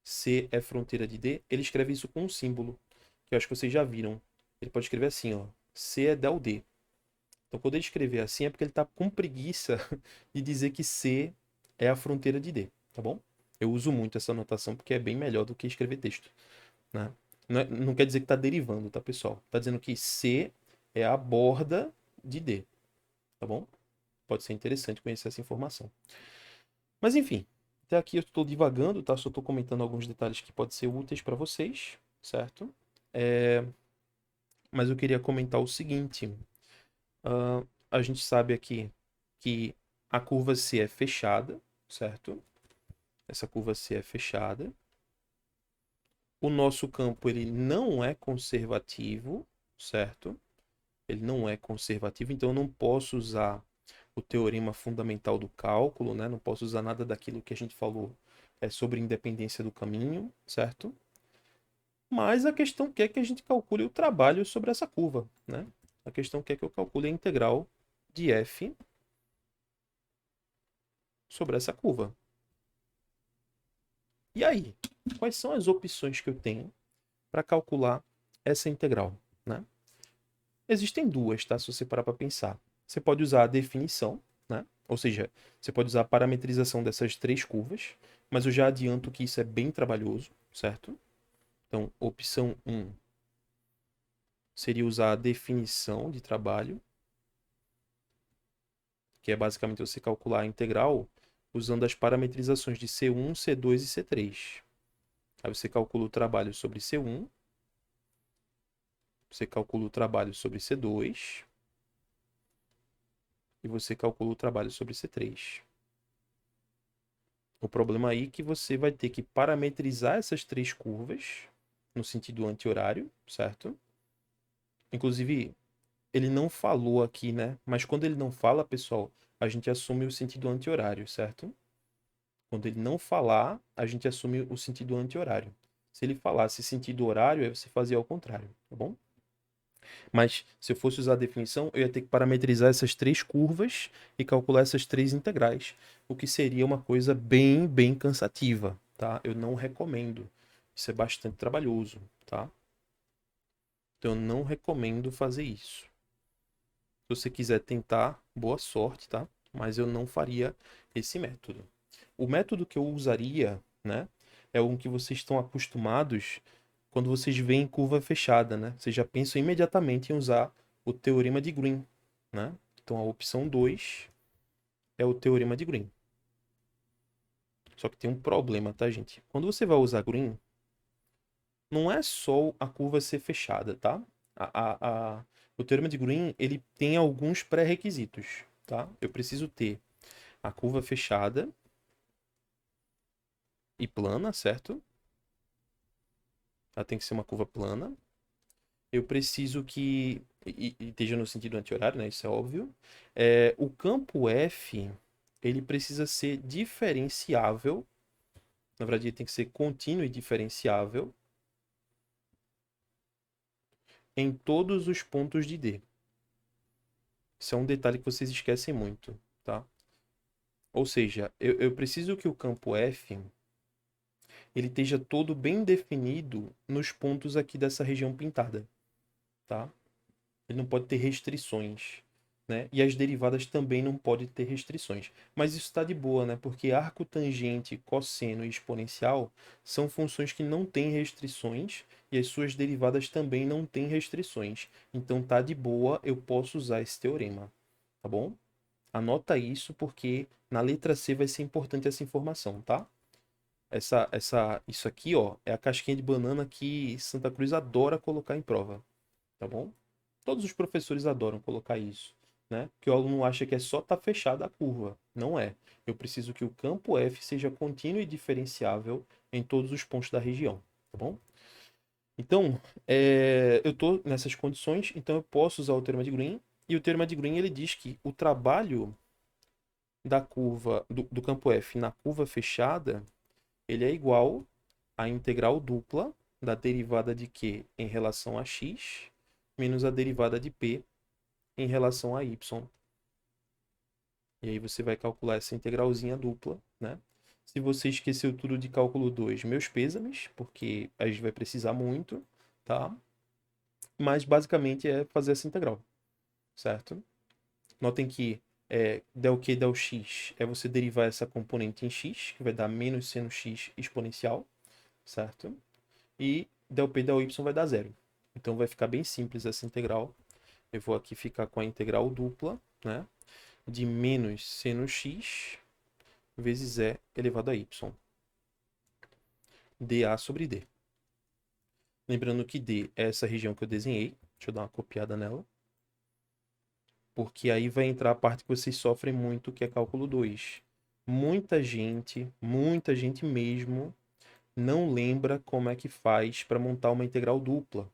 C é fronteira de D, ele escreve isso com um símbolo, que eu acho que vocês já viram. Ele pode escrever assim, ó, C é del D. Então, quando ele escrever assim, é porque ele está com preguiça de dizer que C é a fronteira de D, tá bom? Eu uso muito essa notação porque é bem melhor do que escrever texto, né? Não quer dizer que está derivando, tá, pessoal? Está dizendo que C é a borda de D, tá bom? Pode ser interessante conhecer essa informação. Mas enfim, até aqui eu estou divagando, tá? Só estou comentando alguns detalhes que podem ser úteis para vocês, certo? Mas eu queria comentar o seguinte: a gente sabe aqui que a curva C é fechada, certo? Essa curva C é fechada. O nosso campo ele não é conservativo, certo? Ele não é conservativo, então eu não posso usar o teorema fundamental do cálculo, né? Não posso usar nada daquilo que a gente falou sobre independência do caminho, certo? Mas a questão quer que a gente calcule o trabalho sobre essa curva, né? A questão quer que eu calcule a integral de f sobre essa curva. E aí, quais são as opções que eu tenho para calcular essa integral, né? Existem duas, tá? Se você parar para pensar. Você pode usar a definição, né? Ou seja, você pode usar a parametrização dessas três curvas, mas eu já adianto que isso é bem trabalhoso, certo? Então, opção 1 seria usar a definição de trabalho, que é basicamente você calcular a integral usando as parametrizações de C1, C2 e C3. Aí você calcula o trabalho sobre C1, você calcula o trabalho sobre C2 e você calcula o trabalho sobre C3. O problema aí é que você vai ter que parametrizar essas três curvas no sentido anti-horário, certo? Inclusive, ele não falou aqui, né? Mas quando ele não fala, pessoal, a gente assume o sentido anti-horário, certo? Quando ele não falar, a gente assume o sentido anti-horário. Se ele falasse sentido horário, aí você fazia ao contrário, tá bom? Mas se eu fosse usar a definição, eu ia ter que parametrizar essas três curvas e calcular essas três integrais, o que seria uma coisa bem cansativa, tá? Eu não recomendo. Isso é bastante trabalhoso, tá? Então eu não recomendo fazer isso. Se você quiser tentar, boa sorte, tá? Mas eu não faria esse método. O método que eu usaria, né, é um que vocês estão acostumados quando vocês veem curva fechada, né? Vocês já pensam imediatamente em usar o teorema de Green, né? Então a opção 2 é o teorema de Green. Só que tem um problema, tá, gente? Quando você vai usar Green, não é só a curva ser fechada, tá? O teorema de Green, ele tem alguns pré-requisitos, tá? Eu preciso ter a curva fechada e plana, certo? Ela tem que ser uma curva plana. Eu preciso que e esteja no sentido anti-horário, né? Isso é óbvio. O campo F, ele precisa ser diferenciável. Na verdade, ele tem que ser contínuo e diferenciável em todos os pontos de D. Isso é um detalhe que vocês esquecem muito, tá? Ou seja, eu preciso que o campo F ele esteja todo bem definido nos pontos aqui dessa região pintada, tá? Ele não pode ter restrições, né? E as derivadas também não podem ter restrições. Mas isso está de boa, né? Porque arco, tangente, cosseno e exponencial são funções que não têm restrições e as suas derivadas também não têm restrições. Então tá de boa, eu posso usar esse teorema, tá bom? Anota isso porque na letra C vai ser importante essa informação, tá? Isso aqui, ó, é a casquinha de banana que Santa Cruz adora colocar em prova, tá bom? Todos os professores adoram colocar isso, né? Que o aluno acha que é só estar fechada a curva. Não é. Eu preciso que o campo F seja contínuo e diferenciável em todos os pontos da região, tá bom? Então, eu estou nessas condições, então eu posso usar o teorema de Green. E o teorema de Green ele diz que o trabalho da curva do campo F na curva fechada ele é igual à integral dupla da derivada de Q em relação a x menos a derivada de P em relação a y. E aí você vai calcular essa integralzinha dupla, né? Se você esqueceu tudo de cálculo 2, meus pêsames, porque a gente vai precisar muito, tá? Mas basicamente é fazer essa integral, certo? Notem que del Q del x é você derivar essa componente em x, que vai dar menos seno x exponencial, certo? E del P del y vai dar zero. Então vai ficar bem simples essa integral. Eu vou aqui ficar com a integral dupla, né? de menos seno x vezes e elevado a y. dA sobre d. Lembrando que d é essa região que eu desenhei. Deixa eu dar uma copiada nela. Porque aí vai entrar a parte que vocês sofrem muito, que é cálculo 2. Muita gente mesmo, não lembra como é que faz para montar uma integral dupla.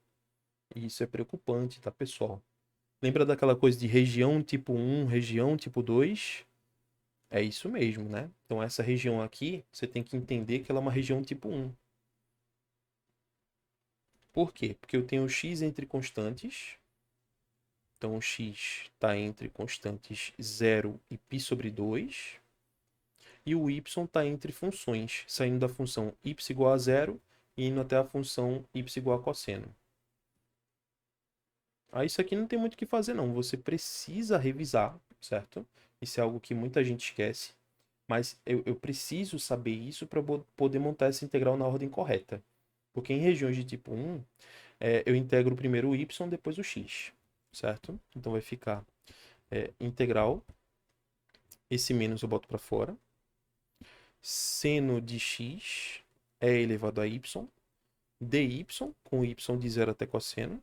E isso é preocupante, tá, pessoal? Lembra daquela coisa de região tipo 1, região tipo 2? É isso mesmo, né? Então, essa região aqui, você tem que entender que ela é uma região tipo 1. Por quê? Porque eu tenho x entre constantes. Então, o x está entre constantes 0 e π sobre 2. E o y está entre funções, saindo da função y igual a 0 e indo até a função y igual a cosseno. Aí isso aqui não tem muito o que fazer, não. Você precisa revisar, certo? Isso é algo que muita gente esquece. Mas eu preciso saber isso para poder montar essa integral na ordem correta. Porque em regiões de tipo 1, eu integro primeiro o y, depois o x, certo? Então vai ficar integral, esse menos eu boto para fora, seno de x é elevado a y, dy com y de 0 até cosseno,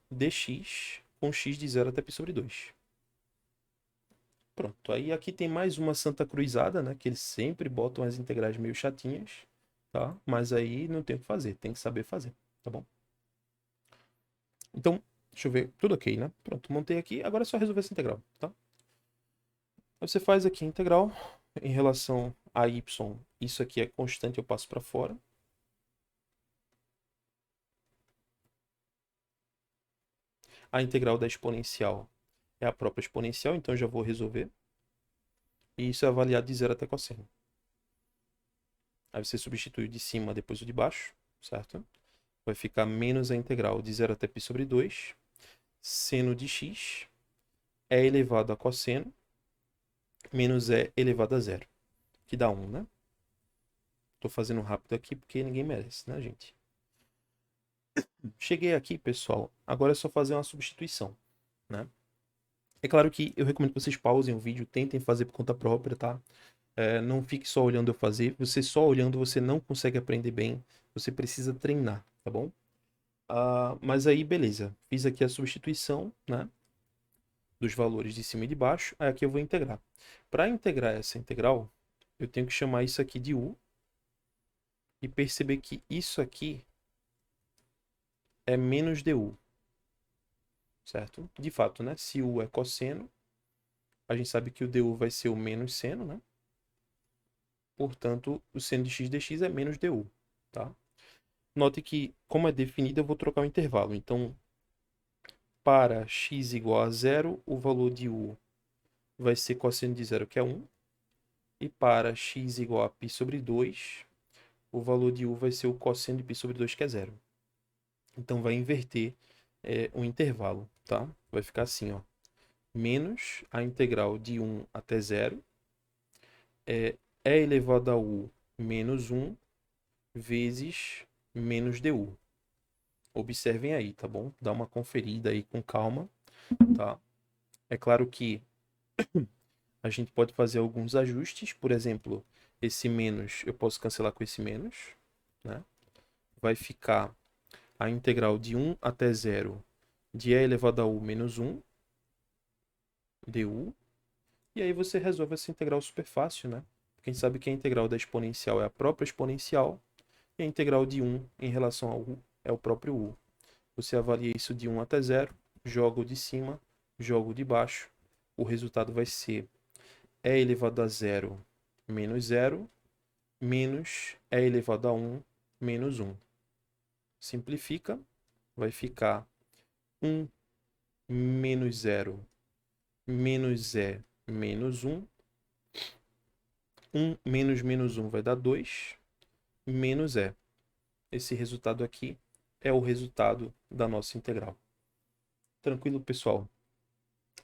dx com x de 0 até π sobre 2. Pronto, aí aqui tem mais uma santa cruzada, né? Que eles sempre botam as integrais meio chatinhas, tá? Mas aí não tem o que fazer, tem que saber fazer, tá bom? Então, deixa eu ver, tudo ok, né? Pronto, montei aqui, agora é só resolver essa integral, tá? Você faz aqui a integral em relação a y, isso aqui é constante, eu passo para fora. A integral da exponencial é a própria exponencial, então eu já vou resolver. E isso é avaliado de 0 até cosseno. Aí você substitui o de cima depois o de baixo, certo? Vai ficar menos a integral de 0 até π sobre 2, seno de x é elevado a cosseno, menos é elevado a 0, que dá 1, né? Tô fazendo rápido aqui porque ninguém merece, né, gente? Cheguei aqui, pessoal. Agora é só fazer uma substituição, né? É claro que eu recomendo que vocês pausem o vídeo, tentem fazer por conta própria, tá? Não fique só olhando eu fazer. Você só olhando, você não consegue aprender bem. Você precisa treinar, tá bom? Mas aí, beleza. Fiz aqui a substituição, né? Dos valores de cima e de baixo. Aí aqui eu vou integrar. Para integrar essa integral, eu tenho que chamar isso aqui de u. E perceber que isso aqui é menos du. Certo? De fato, né? Se u é cosseno, a gente sabe que o du vai ser o menos seno, né? Portanto, o seno de x dx é menos du, tá? Note que, como é definido, eu vou trocar o intervalo. Então, para x igual a 0, o valor de u vai ser cosseno de 0, que é 1. E para x igual a π sobre 2, o valor de u vai ser o cosseno de π sobre 2, que é 0. Então, vai inverter o intervalo, tá? Vai ficar assim, ó. Menos a integral de 1 até 0 é elevado a u menos 1 vezes menos du. Observem aí, tá bom? Dá uma conferida aí com calma, tá? É claro que a gente pode fazer alguns ajustes, por exemplo, esse menos eu posso cancelar com esse menos, né? Vai ficar a integral de 1 até 0 de e elevado a u menos 1 du. E aí você resolve essa integral super fácil, né? Porque a gente sabe que a integral da exponencial é a própria exponencial e a integral de 1 em relação ao u é o próprio u. Você avalia isso de 1 até 0, joga o de cima, joga o de baixo. O resultado vai ser e elevado a 0 menos 0 menos e elevado a 1 menos 1. Simplifica, vai ficar 1 menos 0 menos e menos 1. 1 menos menos 1 vai dar 2, menos e. Esse resultado aqui é o resultado da nossa integral. Tranquilo, pessoal?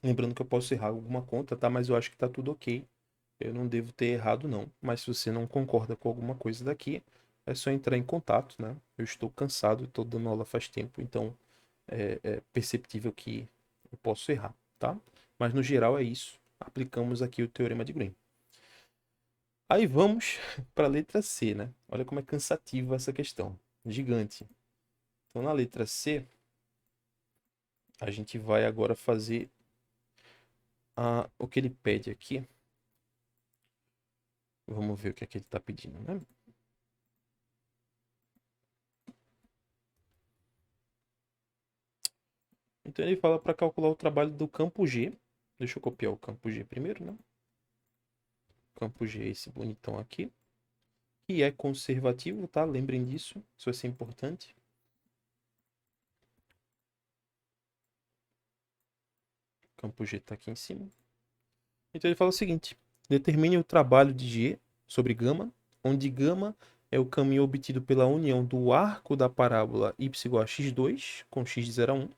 Lembrando que eu posso errar alguma conta, tá? Mas eu acho que tá tudo ok. Eu não devo ter errado, não. Mas se você não concorda com alguma coisa daqui, é só entrar em contato, né? Eu estou cansado, estou dando aula faz tempo, então é perceptível que eu posso errar, tá? Mas no geral é isso. aplicamos aqui o Teorema de Green. Aí vamos para a letra C, né? Olha como é cansativa essa questão. Gigante. Então, na letra C, a gente vai agora fazer o que ele pede aqui. Vamos ver o que é que ele está pedindo, né? Então, ele fala para calcular o trabalho do campo G. Deixa eu copiar o campo G primeiro, né? Campo G é esse bonitão aqui. Que é conservativo, tá? Lembrem disso. Isso vai ser importante. O campo G está aqui em cima. Então ele fala o seguinte: determine o trabalho de G sobre gama, onde gama é o caminho obtido pela união do arco da parábola y igual a x2, com x de 0 a 1,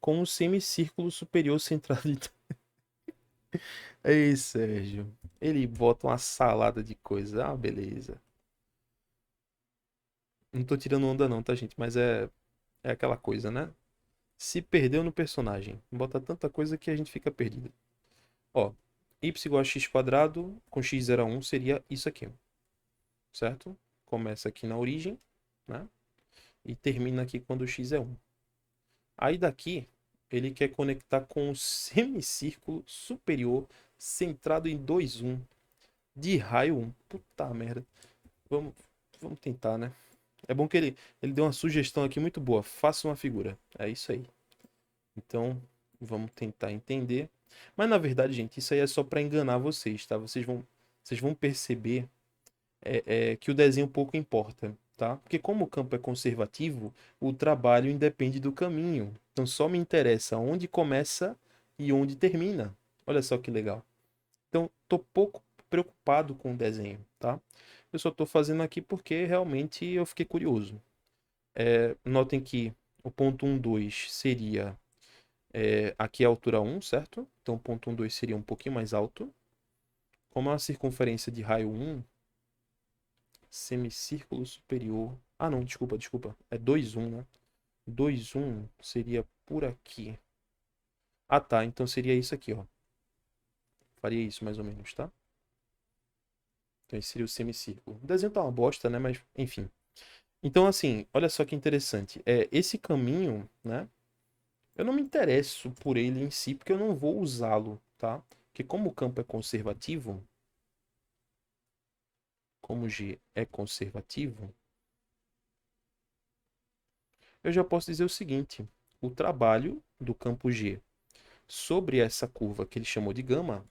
com um semicírculo superior centrado em... Ei, Sérgio. Ele bota uma salada de coisa. Ah, beleza. Não tô tirando onda não, tá, gente? Mas é aquela coisa, né? Se perdeu no personagem. Bota tanta coisa que a gente fica perdido. Ó, y igual a x quadrado com x de 0 a 1 seria isso aqui, certo? Começa aqui na origem, né? E termina aqui quando x é 1. Aí daqui, ele quer conectar com o semicírculo superior centrado em 2, 1, de raio 1. Puta merda. Vamos, vamos tentar, né? É bom que ele deu uma sugestão aqui muito boa. Faça uma figura. É isso aí. Então, vamos tentar entender. Mas na verdade, gente, isso aí é só para enganar vocês, tá? Vocês vão perceber que o desenho pouco importa, tá? Porque como o campo é conservativo, o trabalho independe do caminho. Então só me interessa onde começa e onde termina. Olha só que legal. Então, tô pouco preocupado com o desenho, tá? Eu só tô fazendo aqui porque realmente eu fiquei curioso. Notem que o ponto 1, 2 seria aqui é a altura 1, certo? Então, o ponto 1, 2 seria um pouquinho mais alto. Como é uma circunferência de raio 1, semicírculo superior... Ah, não, desculpa. É 2, 1, né? 2, 1 seria por aqui. Ah, tá. Então seria isso aqui, ó. Faria isso mais ou menos, tá? Então esse seria o semicírculo. O desenho tá uma bosta, né? Mas, enfim. Então, assim, olha só que interessante. Esse caminho, né? Eu não me interesso por ele em si, porque eu não vou usá-lo, tá? Porque como o campo é conservativo, como G é conservativo, eu já posso dizer o seguinte: o trabalho do campo G sobre essa curva que ele chamou de gama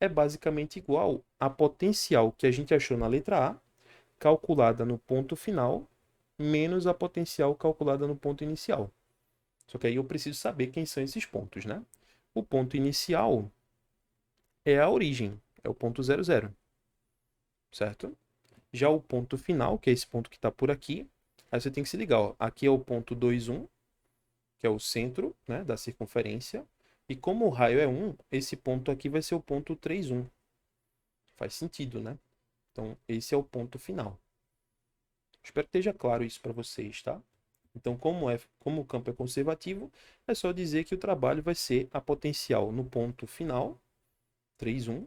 é basicamente igual à potencial que a gente achou na letra A, calculada no ponto final, menos a potencial calculada no ponto inicial. Só que aí eu preciso saber quem são esses pontos, né? O ponto inicial é a origem, é o ponto 0, 0, certo? Já o ponto final, que é esse ponto que está por aqui, aí você tem que se ligar, ó. Aqui é o ponto 2, 1, que é o centro, né, da circunferência. E como o raio é 1, esse ponto aqui vai ser o ponto 3, 1. Faz sentido, né? Então, esse é o ponto final. Espero que esteja claro isso para vocês, tá? Então, como o campo é conservativo, é só dizer que o trabalho vai ser a potencial no ponto final, 3, 1,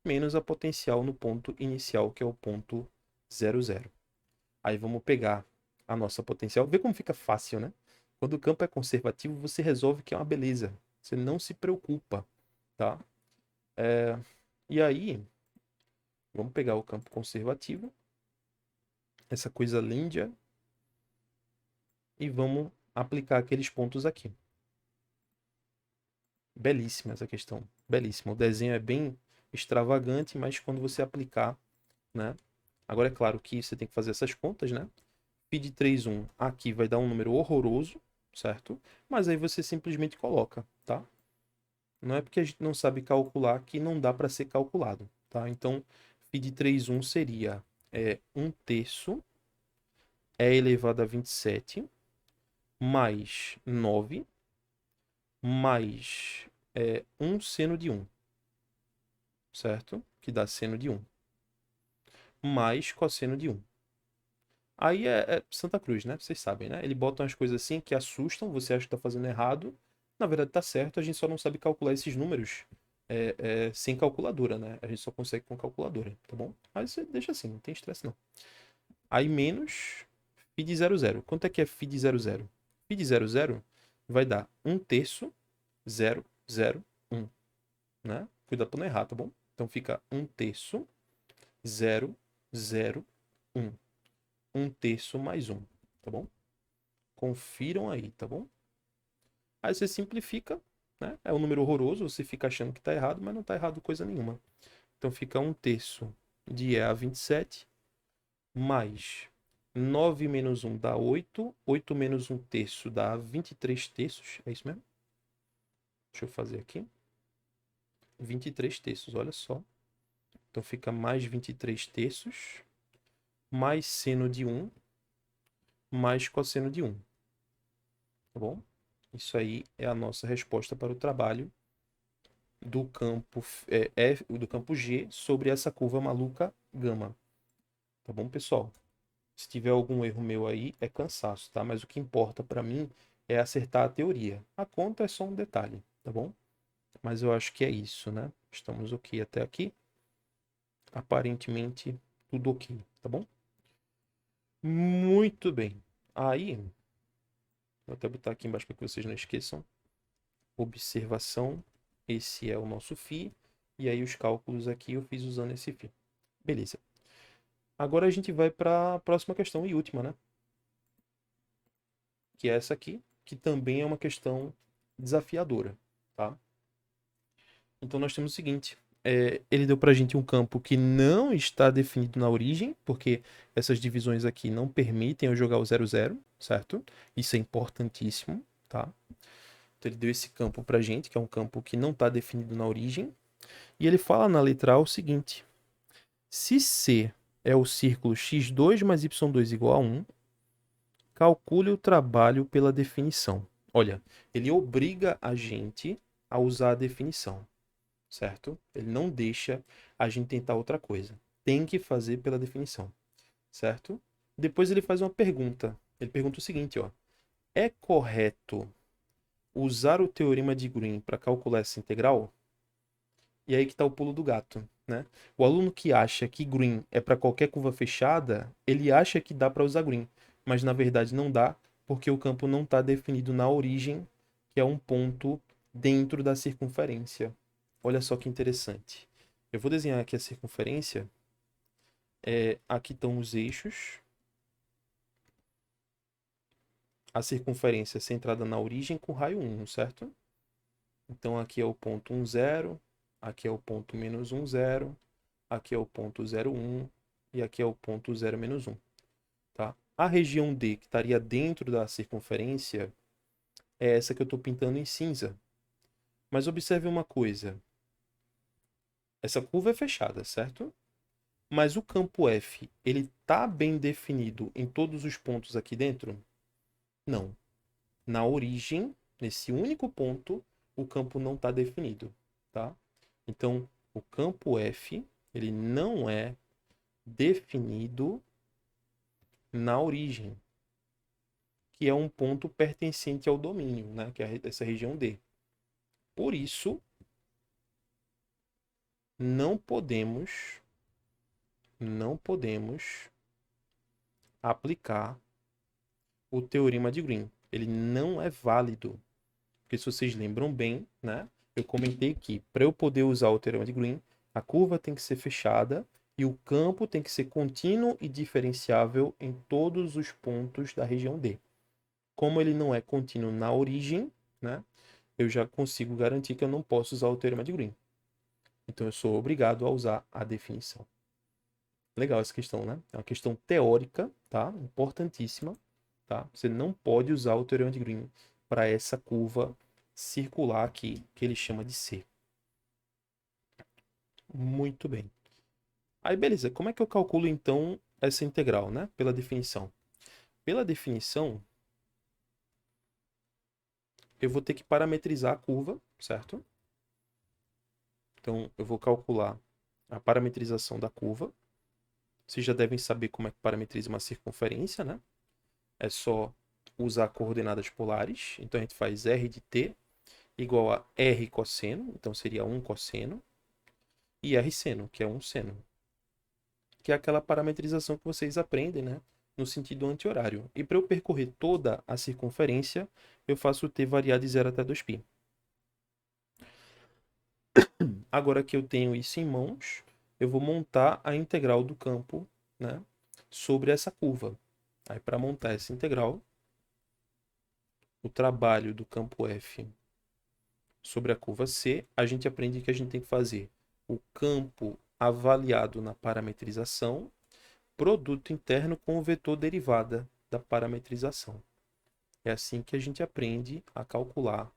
menos a potencial no ponto inicial, que é o ponto 0, 0. Aí vamos pegar a nossa potencial. Vê como fica fácil, né? Quando o campo é conservativo, você resolve que é uma beleza. Você não se preocupa, tá? E aí, vamos pegar o campo conservativo, essa coisa linda, e vamos aplicar aqueles pontos aqui. Belíssima essa questão. Belíssima. O desenho é bem extravagante, mas quando você aplicar, né? Agora é claro que você tem que fazer essas contas, né? Π de 3, 1 aqui vai dar um número horroroso, certo? Mas aí você simplesmente coloca, tá? Não é porque a gente não sabe calcular que não dá para ser calculado, tá? Então, π de 3, 1 seria 1/3 elevado a 27 mais 9 mais 1 seno de 1, certo? Que dá seno de 1, mais cosseno de 1. Aí é Santa Cruz, né? Vocês sabem, né? Ele bota umas coisas assim que assustam, você acha que tá fazendo errado. Na verdade tá certo, a gente só não sabe calcular esses números sem calculadora, né? A gente só consegue com calculadora, tá bom? Mas você deixa assim, não tem estresse não. Aí menos φ de 0,0. Quanto é que é φ de 0,0? Φ de 0,0 vai dar 1/3, 0,0,1, né? Cuidado para não errar, tá bom? Então fica 1/3, 0,0,1. 1/3 mais 1, tá bom? Confiram aí, tá bom? Aí você simplifica, né? É um número horroroso, você fica achando que tá errado, mas não tá errado coisa nenhuma. Então fica 1/3 de E a 27, mais 9 menos 1 dá 8. 8 menos 1/3 dá 23/3. É isso mesmo? Deixa eu fazer aqui. 23/3, olha só. Então fica mais 23/3, mais seno de 1, mais cosseno de 1. Tá bom? Isso aí é a nossa resposta para o trabalho do campo, do campo G sobre essa curva maluca gama. Tá bom, pessoal? Se tiver algum erro meu aí, é cansaço, tá? Mas o que importa para mim é acertar a teoria. A conta é só um detalhe, tá bom? Mas eu acho que é isso, né? Estamos ok até aqui. Aparentemente, tudo ok, tá bom? Muito bem. Aí, vou até botar aqui embaixo para que vocês não esqueçam. Observação. Esse é o nosso φ. E aí os cálculos aqui eu fiz usando esse φ. Beleza. Agora a gente vai para a próxima questão e última, né? Que é essa aqui, que também é uma questão desafiadora, tá? Então nós temos o seguinte, ele deu para a gente um campo que não está definido na origem, porque essas divisões aqui não permitem eu jogar o 0,0, certo? Isso é importantíssimo, tá? Então ele deu esse campo para a gente, que é um campo que não está definido na origem, e ele fala na letra A o seguinte, se C é o círculo x2 mais y2 igual a 1, calcule o trabalho pela definição. Olha, ele obriga a gente a usar a definição, certo? Ele não deixa a gente tentar outra coisa. Tem que fazer pela definição, certo? Depois ele faz uma pergunta. Ele pergunta o seguinte, ó. É correto usar o teorema de Green para calcular essa integral? E aí que está o pulo do gato, né? O aluno que acha que Green é para qualquer curva fechada, ele acha que dá para usar Green, mas na verdade não dá, porque o campo não está definido na origem, que é um ponto dentro da circunferência. Olha só que interessante. Eu vou desenhar aqui a circunferência. Aqui estão os eixos. A circunferência é centrada na origem com raio 1, certo? Então aqui é o ponto 1, 0. Aqui é o ponto menos 1, 0. Aqui é o ponto 0, 1. E aqui é o ponto 0, menos 1. Tá? A região D, que estaria dentro da circunferência, é essa que eu estou pintando em cinza. Mas observe uma coisa. Essa curva é fechada, certo? Mas o campo F, ele está bem definido em todos os pontos aqui dentro? Não. Na origem, nesse único ponto, o campo não está definido, tá? Então, o campo F, ele não é definido na origem, que é um ponto pertencente ao domínio, né? Que é essa região D. Por isso, não podemos aplicar o teorema de Green. Ele não é válido. Porque se vocês lembram bem, né? Eu comentei que para eu poder usar o teorema de Green, a curva tem que ser fechada e o campo tem que ser contínuo e diferenciável em todos os pontos da região D. Como ele não é contínuo na origem, né? Eu já consigo garantir que eu não posso usar o teorema de Green. Então eu sou obrigado a usar a definição. Legal essa questão, né? É uma questão teórica, tá? Importantíssima, tá? Você não pode usar o teorema de Green para essa curva circular aqui, que ele chama de C. Muito bem. Aí, beleza. Como é que eu calculo, então, essa integral, né? Pela definição. Pela definição, eu vou ter que parametrizar a curva, certo? Então, eu vou calcular a parametrização da curva. Vocês já devem saber como é que parametriza uma circunferência, né? É só usar coordenadas polares. Então, a gente faz R de t igual a R cosseno, então seria 1 cosseno, e R seno, que é 1 seno. Que é aquela parametrização que vocês aprendem, né? No sentido anti-horário. E para eu percorrer toda a circunferência, eu faço t variar de 0 até 2π. Agora que eu tenho isso em mãos, eu vou montar a integral do campo, né, sobre essa curva. Aí, para montar essa integral, o trabalho do campo F sobre a curva C, a gente aprende que a gente tem que fazer o campo avaliado na parametrização, produto interno com o vetor derivada da parametrização. É assim que a gente aprende a calcular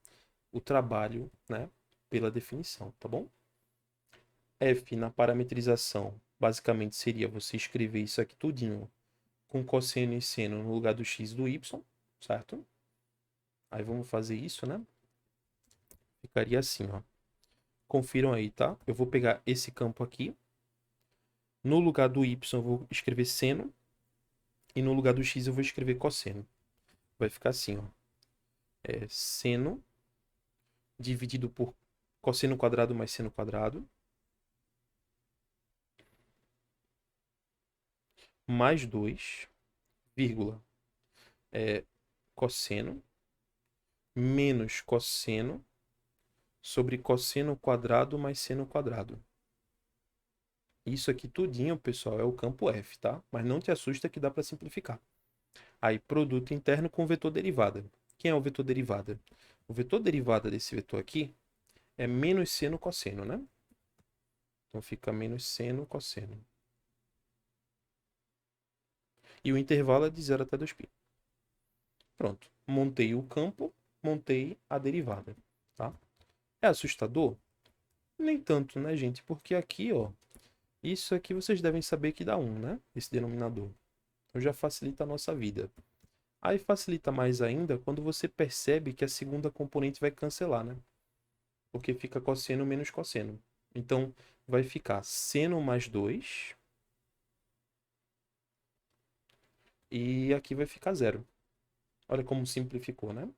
o trabalho, né, pela definição, tá bom? F na parametrização, basicamente seria você escrever isso aqui tudinho com cosseno e seno no lugar do x e do y, certo? Aí vamos fazer isso, né? Ficaria assim, ó. Confiram aí, tá? Eu vou pegar esse campo aqui. No lugar do y eu vou escrever seno. E no lugar do x eu vou escrever cosseno. Vai ficar assim, ó. É seno dividido por cosseno quadrado mais seno quadrado. Mais 2, vírgula, cosseno, menos cosseno, sobre cosseno quadrado mais seno quadrado. Isso aqui tudinho, pessoal, é o campo F, tá? Mas não te assusta que dá para simplificar. Aí, produto interno com vetor derivada. Quem é o vetor derivada? O vetor derivada desse vetor aqui é menos seno cosseno, né? Então, fica menos seno cosseno. E o intervalo é de 0 até 2π. Pronto. Montei o campo, montei a derivada, tá? É assustador? Nem tanto, né, gente? Porque aqui, ó, isso aqui vocês devem saber que dá 1, né? Esse denominador. Então já facilita a nossa vida. Aí facilita mais ainda quando você percebe que a segunda componente vai cancelar, né? Porque fica cosseno menos cosseno. Então vai ficar seno mais 2 e aqui vai ficar 0. Olha como simplificou, né?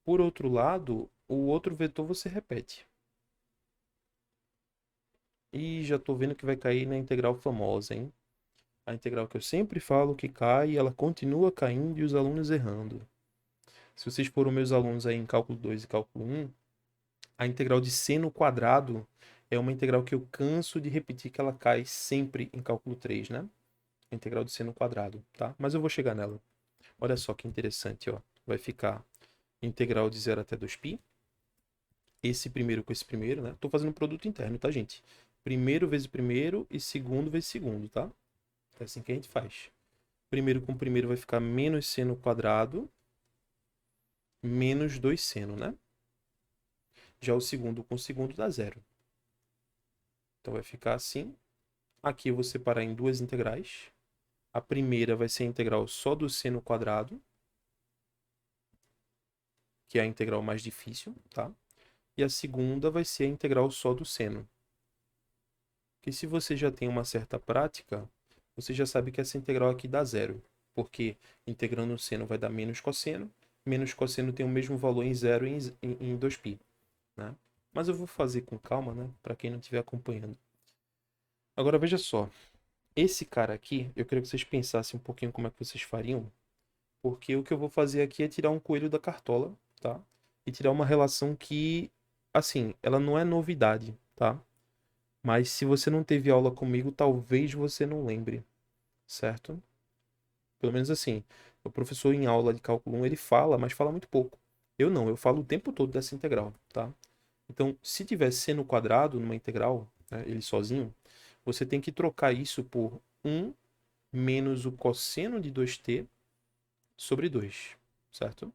Por outro lado, o outro vetor você repete. E já estou vendo que vai cair na integral famosa, hein? A integral que eu sempre falo que cai, ela continua caindo e os alunos errando. Se vocês foram meus alunos aí em cálculo 2 e cálculo 1, a integral de seno quadrado é uma integral que eu canso de repetir que ela cai sempre em cálculo 3, né? A integral de seno quadrado, tá? Mas eu vou chegar nela. Olha só que interessante, ó. Vai ficar integral de 0 até 2π. Esse primeiro com esse primeiro, né? Tô fazendo produto interno, tá, gente? Primeiro vezes primeiro e segundo vezes segundo, tá? É assim que a gente faz. Primeiro com primeiro vai ficar menos seno quadrado menos 2 seno, né? Já o segundo com o segundo dá 0. Então vai ficar assim. Aqui eu vou separar em duas integrais. A primeira vai ser a integral só do seno quadrado, que é a integral mais difícil, tá? E a segunda vai ser a integral só do seno. Que se você já tem uma certa prática, você já sabe que essa integral aqui dá 0. Porque integrando o seno vai dar menos cosseno tem o mesmo valor em 0 em 2π, né? Mas eu vou fazer com calma, né? Para quem não estiver acompanhando. Agora veja só. Esse cara aqui, eu queria que vocês pensassem um pouquinho como é que vocês fariam. Porque o que eu vou fazer aqui é tirar um coelho da cartola, tá? E tirar uma relação que, assim, ela não é novidade, tá? Mas se você não teve aula comigo, talvez você não lembre, certo? Pelo menos assim, o professor em aula de cálculo 1, ele fala, mas fala muito pouco. Eu não, eu falo o tempo todo dessa integral, tá? Então, se tiver seno quadrado numa integral, né, ele sozinho, você tem que trocar isso por 1 menos o cosseno de 2t sobre 2, certo?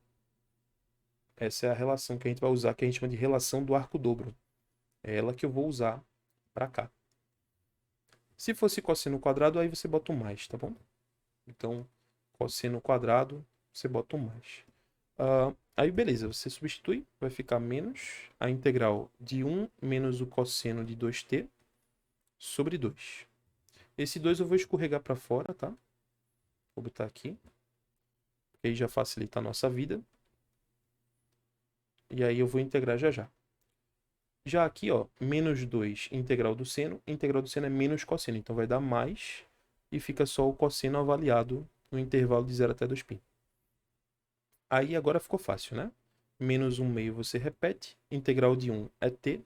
Essa é a relação que a gente vai usar, que a gente chama de relação do arco dobro. É ela que eu vou usar para cá. Se fosse cosseno quadrado, aí você bota um mais, tá bom? Então, cosseno quadrado, você bota um mais. Aí, beleza, você substitui, vai ficar menos a integral de 1 menos o cosseno de 2t sobre 2. Esse 2 eu vou escorregar para fora, tá? Vou botar aqui. Aí já facilita a nossa vida. E aí eu vou integrar já já. Já aqui, ó, menos 2 integral do seno é menos cosseno. Então vai dar mais e fica só o cosseno avaliado no intervalo de 0 até 2π. Aí agora ficou fácil, né? Menos 1/2 você repete. Integral de 1 é t.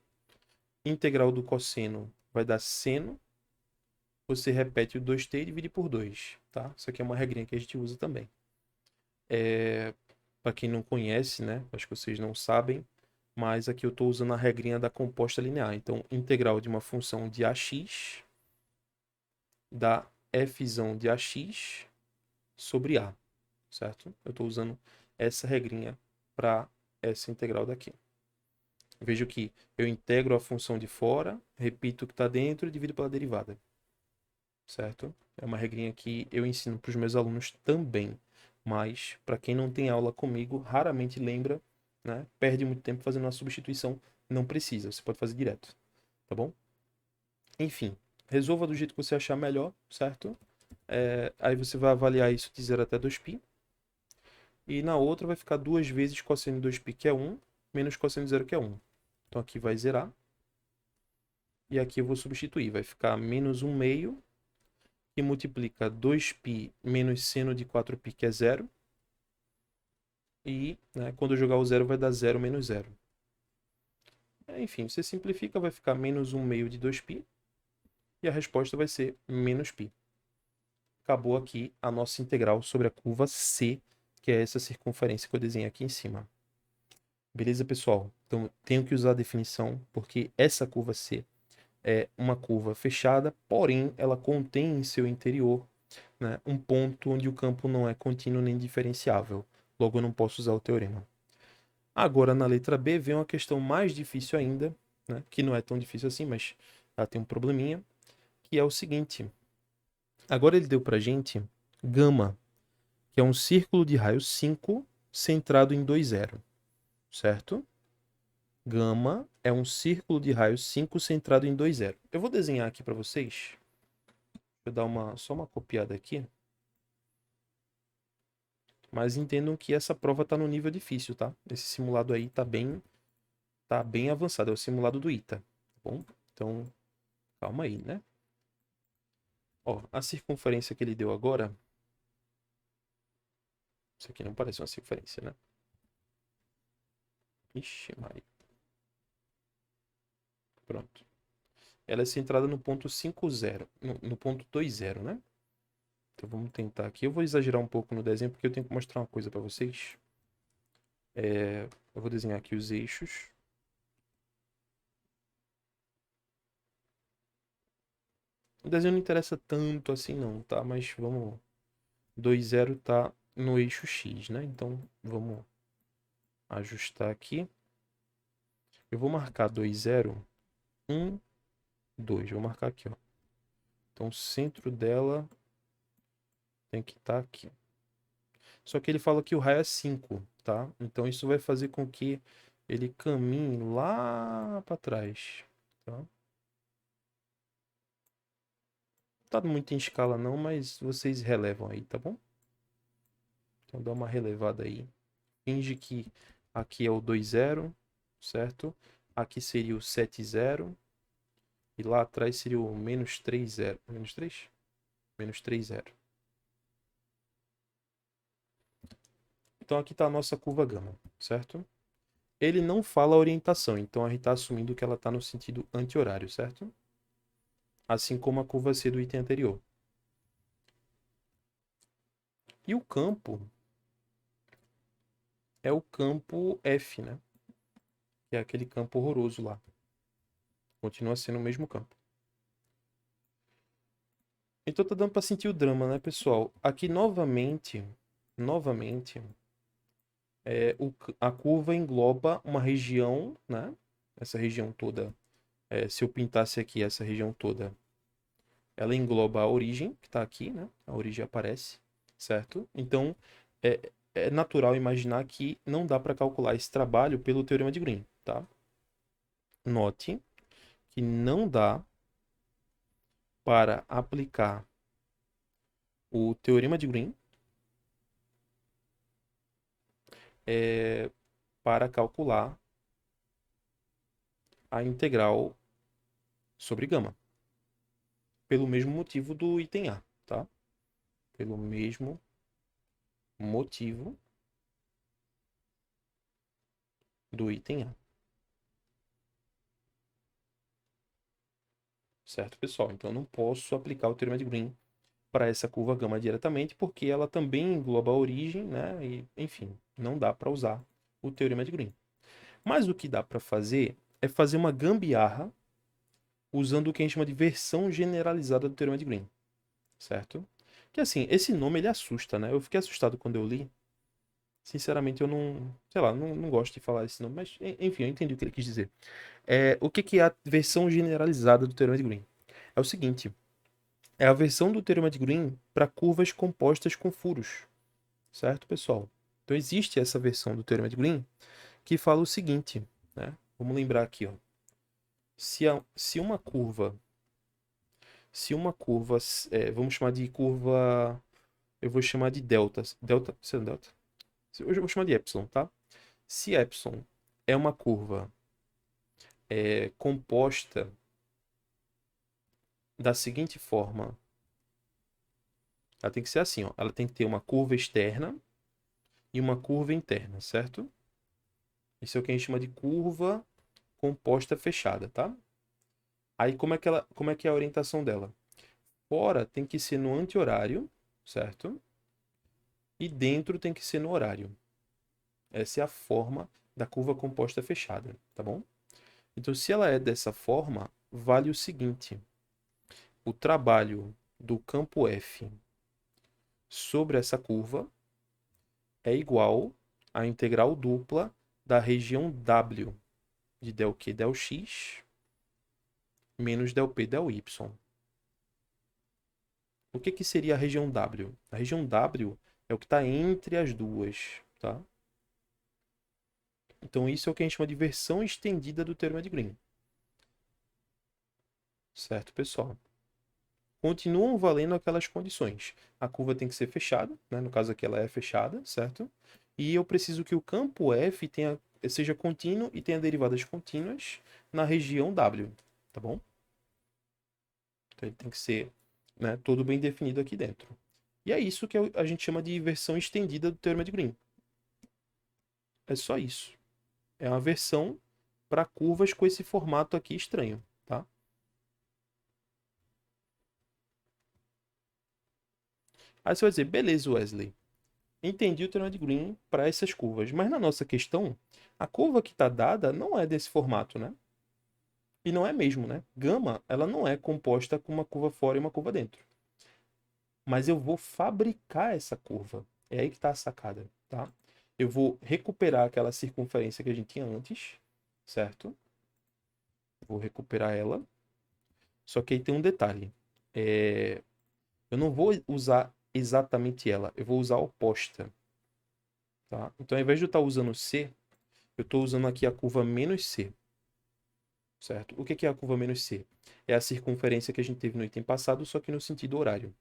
Integral do cosseno vai dar seno. Você repete o 2t e divide por 2, tá? Isso aqui é uma regrinha que a gente usa também. Para quem não conhece, né? Acho que vocês não sabem, mas aqui eu estou usando a regrinha da composta linear. Então, integral de uma função de ax dá f de ax sobre a, certo? Eu estou usando essa regrinha para essa integral daqui. Vejo que eu integro a função de fora, repito o que está dentro e divido pela derivada, certo? É uma regrinha que eu ensino para os meus alunos também, mas para quem não tem aula comigo, raramente lembra, né? Perde muito tempo fazendo uma substituição, não precisa, você pode fazer direto, tá bom? Enfim, resolva do jeito que você achar melhor, certo? Aí você vai avaliar isso de 0 até 2π. E na outra vai ficar 2 vezes cosseno de 2π, que é 1, menos cosseno de 0, que é 1. Então aqui vai zerar. E aqui eu vou substituir. Vai ficar menos 1/2, que multiplica 2π menos seno de 4π, que é 0. E né, quando eu jogar o 0, vai dar 0 menos 0. Enfim, você simplifica, vai ficar menos 1/2 de 2π. E a resposta vai ser menos π. Acabou aqui a nossa integral sobre a curva C, que é essa circunferência que eu desenhei aqui em cima. Beleza, pessoal? Então, tenho que usar a definição, porque essa curva C é uma curva fechada, porém, ela contém em seu interior, né, um ponto onde o campo não é contínuo nem diferenciável. Logo, eu não posso usar o teorema. Agora, na letra B, vem uma questão mais difícil ainda, né, que não é tão difícil assim, mas ela tem um probleminha, que é o seguinte. Agora ele deu pra gente gama, que é um círculo de raio 5 centrado em 2, 0, certo? Gama é um círculo de raio 5 centrado em 2, 0. Eu vou desenhar aqui para vocês. Vou dar só uma copiada aqui. Mas entendam que essa prova está no nível difícil, tá? Esse simulado aí tá bem avançado. É o simulado do ITA, tá bom? Então, calma aí, né? Ó, a circunferência que ele deu agora. Isso aqui não parece uma circunferência, né? Ixi, Maria. Pronto. Ela é centrada no ponto 5, 0. No ponto 2, 0, né? Então vamos tentar aqui. Eu vou exagerar um pouco no desenho porque eu tenho que mostrar uma coisa para vocês. Eu vou desenhar aqui os eixos. O desenho não interessa tanto assim não, tá? Mas vamos... 2, 0 tá no eixo X, né? Então vamos ajustar aqui. Eu vou marcar 2, 0, 1, 2. Vou marcar aqui, ó. Então o centro dela tem que estar aqui. Só que ele fala que o raio é 5, tá? Então isso vai fazer com que ele caminhe lá para trás, tá? Tá muito em escala não, mas vocês relevam aí, tá bom? Então dá uma relevada aí. Finge que aqui é o 2, 0, certo? Aqui seria o 7, 0. E lá atrás seria o menos 3, 0. Menos 3? Menos 3, 0. Então aqui está a nossa curva gama, certo? Ele não fala a orientação, então a gente está assumindo que ela está no sentido anti-horário, certo? Assim como a curva C do item anterior. E o campo é o campo F, né? Que é aquele campo horroroso lá. Continua sendo o mesmo campo. Então tá dando para sentir o drama, né, pessoal? Aqui novamente, a curva engloba uma região, né? Essa região toda, se eu pintasse aqui essa região toda, ela engloba a origem, que está aqui, né? A origem aparece, certo? Então, é natural imaginar que não dá para calcular esse trabalho pelo teorema de Green, tá? Note que não dá para aplicar o teorema de Green para calcular a integral sobre gama. Pelo mesmo motivo do item A, tá? Pelo mesmo motivo do item A. Certo, pessoal? Então, eu não posso aplicar o teorema de Green para essa curva gama diretamente, porque ela também engloba a origem, né? E, enfim, não dá para usar o teorema de Green. Mas o que dá para fazer é fazer uma gambiarra usando o que a gente chama de versão generalizada do teorema de Green, certo? Que assim, esse nome ele assusta, né? Eu fiquei assustado quando eu li. Sinceramente, eu não, sei lá, não gosto de falar esse nome, mas enfim, eu entendi o que ele quis dizer. O que é a versão generalizada do teorema de Green? É o seguinte, é a versão do teorema de Green para curvas compostas com furos, certo, pessoal? Então existe essa versão do teorema de Green que fala o seguinte, né? Vamos lembrar aqui, ó. Se uma curva, vamos chamar de curva, eu vou chamar de delta, se é delta, eu vou chamar de epsilon, tá? Se epsilon é uma curva composta da seguinte forma, ela tem que ser assim, ó. Ela tem que ter uma curva externa e uma curva interna, certo? Isso é o que a gente chama de curva composta fechada, tá? Aí como é que é a orientação dela? Fora tem que ser no anti-horário, certo? E dentro tem que ser no horário. Essa é a forma da curva composta fechada, tá bom? Então, se ela é dessa forma, vale o seguinte: o trabalho do campo F sobre essa curva é igual à integral dupla da região W de del Q del X menos del P del Y. O que seria a região W? A região W é o que está entre as duas, tá? Então, isso é o que a gente chama de versão estendida do teorema de Green. Certo, pessoal? Continuam valendo aquelas condições. A curva tem que ser fechada, né? No caso aqui ela é fechada, certo? E eu preciso que o campo F seja contínuo e tenha derivadas contínuas na região W, tá bom? Então ele tem que ser, né, todo bem definido aqui dentro. E é isso que a gente chama de versão estendida do teorema de Green. É só isso. É uma versão para curvas com esse formato aqui estranho, tá? Aí você vai dizer, beleza, Wesley. Entendi o teorema de Green para essas curvas, mas na nossa questão, a curva que está dada não é desse formato, né? E não é mesmo, né? Gama, ela não é composta com uma curva fora e uma curva dentro. Mas eu vou fabricar essa curva. É aí que está a sacada, tá? Eu vou recuperar aquela circunferência que a gente tinha antes, certo? Vou recuperar ela. Só que aí tem um detalhe. Eu não vou usar exatamente ela, eu vou usar a oposta, tá? Então, ao invés de eu estar usando C, eu estou usando aqui a curva menos C, certo? O que é a curva menos C? É a circunferência que a gente teve no item passado, só que no sentido horário.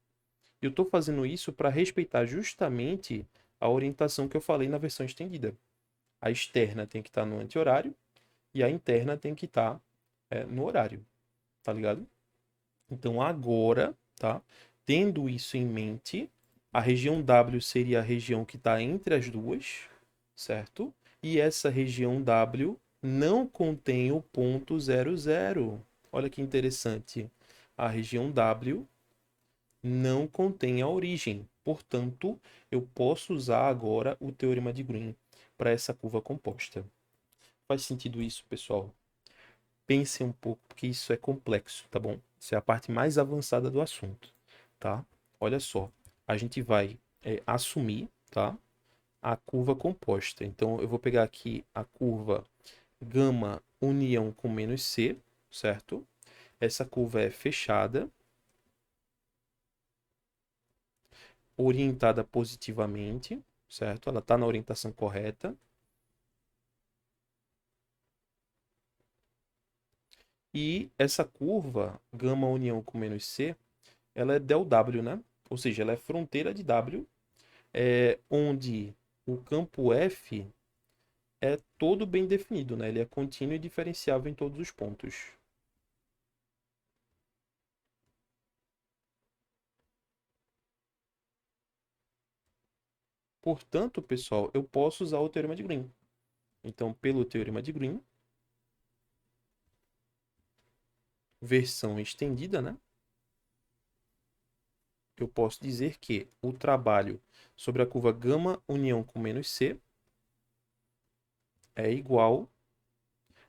Eu estou fazendo isso para respeitar justamente a orientação que eu falei na versão estendida. A externa tem que estar no anti-horário e a interna tem que estar no horário, tá ligado? Então agora, tá? Tendo isso em mente, a região W seria a região que está entre as duas, certo? E essa região W não contém o ponto 00. Olha que interessante. A região W não contém a origem. Portanto, eu posso usar agora o teorema de Green para essa curva composta. Faz sentido isso, pessoal? Pensem um pouco, porque isso é complexo, tá bom? Isso é a parte mais avançada do assunto, tá? Olha só, a gente vai assumir, tá? A curva composta. Então, eu vou pegar aqui a curva gama união com menos C, certo? Essa curva é fechada, orientada positivamente, certo? Ela está na orientação correta. E essa curva gama união com menos C, ela é del W, né? Ou seja, ela é fronteira de W, onde o campo F é todo bem definido, né? Ele é contínuo e diferenciável em todos os pontos. Portanto, pessoal, eu posso usar o teorema de Green. Então, pelo teorema de Green, versão estendida, né? Eu posso dizer que o trabalho sobre a curva gama união com menos c é igual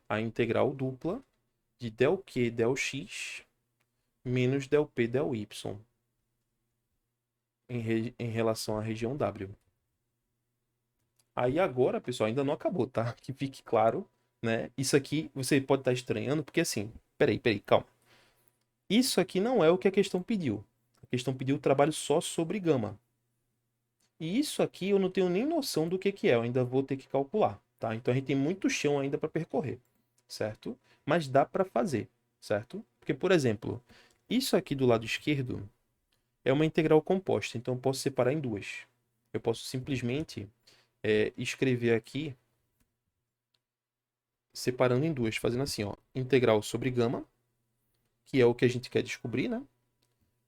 à integral dupla de del Q del x menos del P del y em relação à região W. Aí agora, pessoal, ainda não acabou, tá? Que fique claro, né? Isso aqui você pode estar estranhando, porque assim, peraí, calma. Isso aqui não é o que a questão pediu. A questão pediu trabalho só sobre gama. E isso aqui eu não tenho nem noção do que é, eu ainda vou ter que calcular, tá? Então a gente tem muito chão ainda para percorrer, certo? Mas dá para fazer, certo? Porque, por exemplo, isso aqui do lado esquerdo é uma integral composta, então eu posso separar em duas. Eu posso simplesmente escrever aqui, separando em duas, fazendo assim, ó, integral sobre gama, que é o que a gente quer descobrir, né?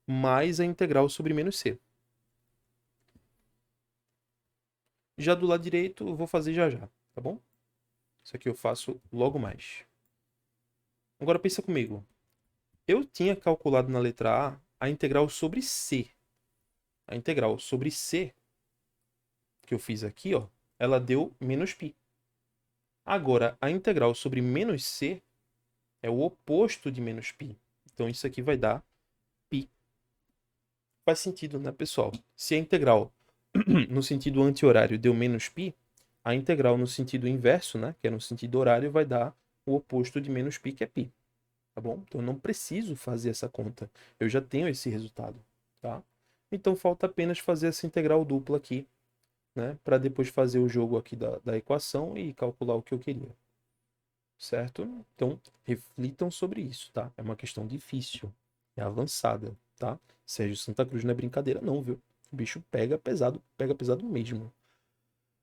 Mais a integral sobre menos c. Já do lado direito, eu vou fazer já já, tá bom? Isso aqui eu faço logo mais. Agora pensa comigo. Eu tinha calculado na letra A integral sobre C. A integral sobre C, que eu fiz aqui, ó, ela deu menos π. Agora, a integral sobre menos C é o oposto de menos π. Então, isso aqui vai dar π. Faz sentido, né, pessoal? Se a integral no sentido anti-horário deu menos π, a integral no sentido inverso, né, que é no sentido horário, vai dar o oposto de menos π, que é π. Tá bom? Então, eu não preciso fazer essa conta. Eu já tenho esse resultado, tá? Então, falta apenas fazer essa integral dupla aqui, né? Para depois fazer o jogo aqui da equação e calcular o que eu queria. Certo? Então, reflitam sobre isso, tá? É uma questão difícil, é avançada, tá? Sérgio Santa Cruz não é brincadeira não, viu? O bicho pega pesado mesmo.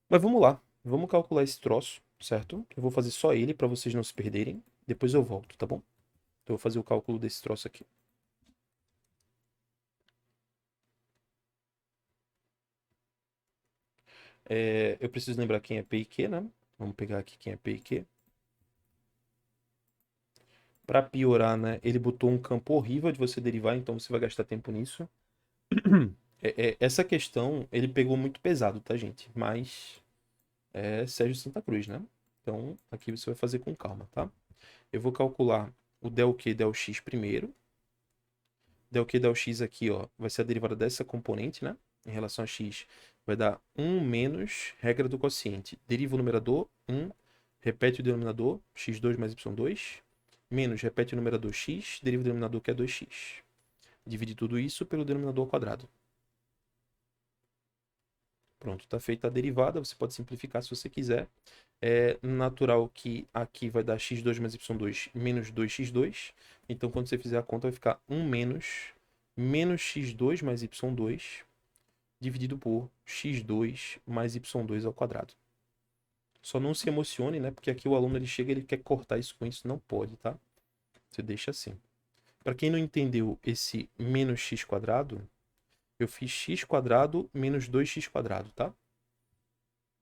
Mas vamos lá, vamos calcular esse troço, certo? Eu vou fazer só ele para vocês não se perderem. Depois eu volto, tá bom? Então, eu vou fazer o cálculo desse troço aqui. Eu preciso lembrar quem é P e Q, né? Vamos pegar aqui quem é P e Q. Para piorar, né? Ele botou um campo horrível de você derivar, então você vai gastar tempo nisso. Essa questão, ele pegou muito pesado, tá, gente? Mas é Sérgio Santa Cruz, né? Então, aqui você vai fazer com calma, tá? Eu vou calcular o del Q del x primeiro. Del Q del x aqui, ó, vai ser a derivada dessa componente, né? Em relação a x, vai dar 1 menos regra do quociente. Deriva o numerador, 1, repete o denominador, x2 mais y2, menos repete o numerador x, deriva o denominador que é 2x. Divide tudo isso pelo denominador ao quadrado. Pronto, está feita a derivada, você pode simplificar se você quiser. É natural que aqui vai dar x2 mais y2 menos 2x2. Então, quando você fizer a conta, vai ficar 1 menos x2 mais y2 dividido por x2 mais y2 ao quadrado. Só não se emocione, né? Porque aqui o aluno ele chega e ele quer cortar isso com isso. Não pode, tá? Você deixa assim. Para quem não entendeu esse menos x quadrado, eu fiz x quadrado menos 2x quadrado, tá?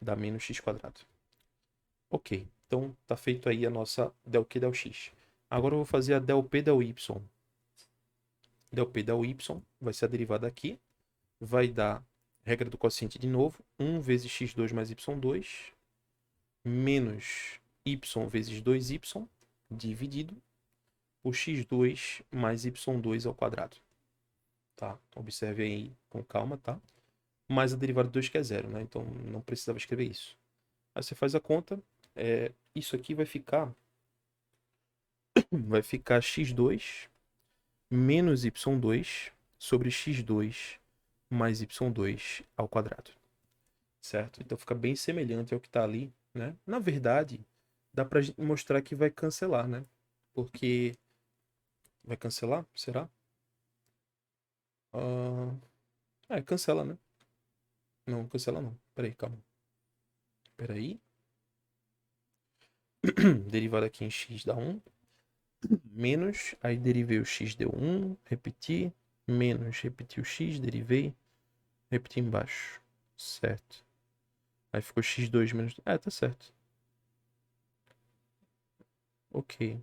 Dá menos x quadrado. Ok, então tá feito aí a nossa del Q del x. Agora eu vou fazer a del P del y. Del P del y vai ser a derivada aqui. Vai dar regra do quociente de novo. 1 vezes x2 mais y2 menos y vezes 2y dividido por x2 mais y2 ao quadrado. Tá? Observe aí com calma, tá? Mais a derivada de 2 que é zero, né? Então não precisava escrever isso. Aí você faz a conta. Isso aqui vai ficar x2 menos y2 sobre x2 mais y2 ao quadrado. Certo? Então fica bem semelhante ao que está ali, né? Na verdade, dá para mostrar que vai cancelar, né? Porque vai cancelar? Será? Cancela, né? Não, cancela não. Peraí, calma. Peraí. derivada aqui em x dá 1, menos, aí derivei o x, deu 1, repetir, menos, repetir o x, derivei, repetir embaixo, certo. Aí ficou x2 menos... tá certo. Ok.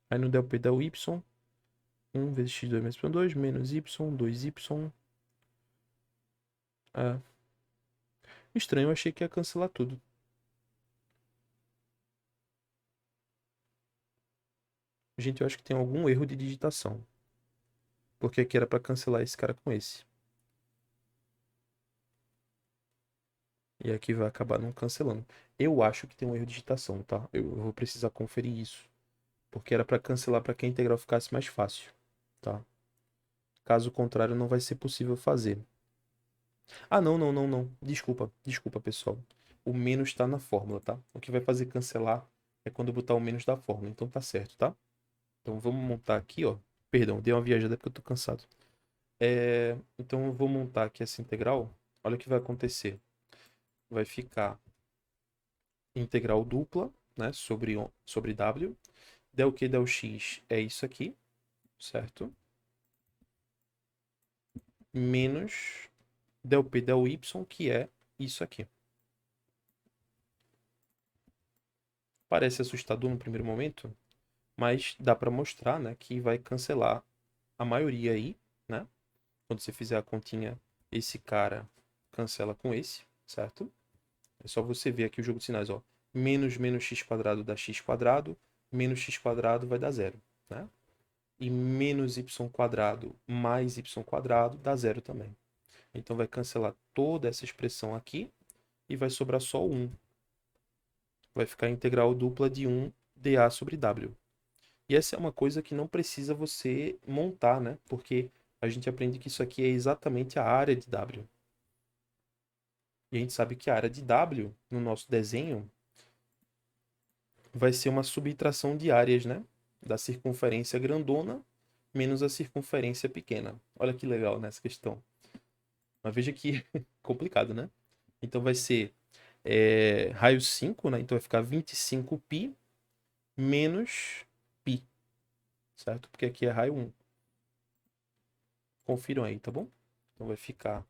Aí no del P dá o y, 1 vezes x2 mais y2, menos y, 2y. Estranho, eu achei que ia cancelar tudo. Gente, eu acho que tem algum erro de digitação. Porque aqui era para cancelar esse cara com esse. E aqui vai acabar não cancelando. Eu acho que tem um erro de digitação, tá? Eu vou precisar conferir isso. Porque era para cancelar para que a integral ficasse mais fácil, tá? Caso contrário, não vai ser possível fazer. Ah, não, não, não, não. Desculpa, desculpa, pessoal. O menos está na fórmula, tá? O que vai fazer cancelar é quando eu botar o menos da fórmula. Então tá certo, tá? Então vamos montar aqui, ó. Perdão, dei uma viajada porque eu tô cansado. Então eu vou montar aqui essa integral. Olha o que vai acontecer. Vai ficar integral dupla, né? Sobre W. Del Q del X é isso aqui, certo? Menos del P del Y, que é isso aqui. Parece assustador no primeiro momento, mas dá para mostrar, né, que vai cancelar a maioria aí, né? Quando você fizer a continha, esse cara cancela com esse, certo? É só você ver aqui o jogo de sinais, ó. Menos x quadrado dá x quadrado, menos x quadrado vai dar zero, né? E menos y quadrado mais y quadrado dá zero também. Então vai cancelar toda essa expressão aqui e vai sobrar só 1. Vai ficar a integral dupla de 1 dA sobre W. E essa é uma coisa que não precisa você montar, né? Porque a gente aprende que isso aqui é exatamente a área de W. E a gente sabe que a área de W, no nosso desenho, vai ser uma subtração de áreas, né? Da circunferência grandona menos a circunferência pequena. Olha que legal nessa questão. Mas veja que complicado, né? Então vai ser raio 5, né? Então vai ficar 25π menos π, certo? Porque aqui é raio 1. Confiram aí, tá bom? Então vai ficar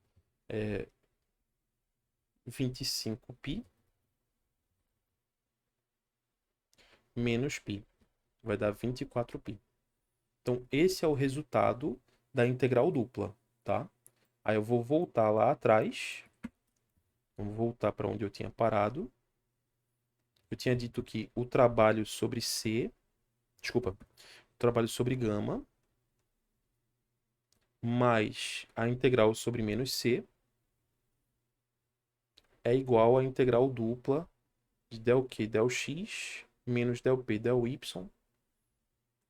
25π menos π. Vai dar 24π. Então esse é o resultado da integral dupla, tá? Aí eu vou voltar lá atrás. Vamos voltar para onde eu tinha parado. Eu tinha dito que o trabalho sobre C... Desculpa. O trabalho sobre gama mais a integral sobre menos C é igual à integral dupla de del Q del X menos del P del Y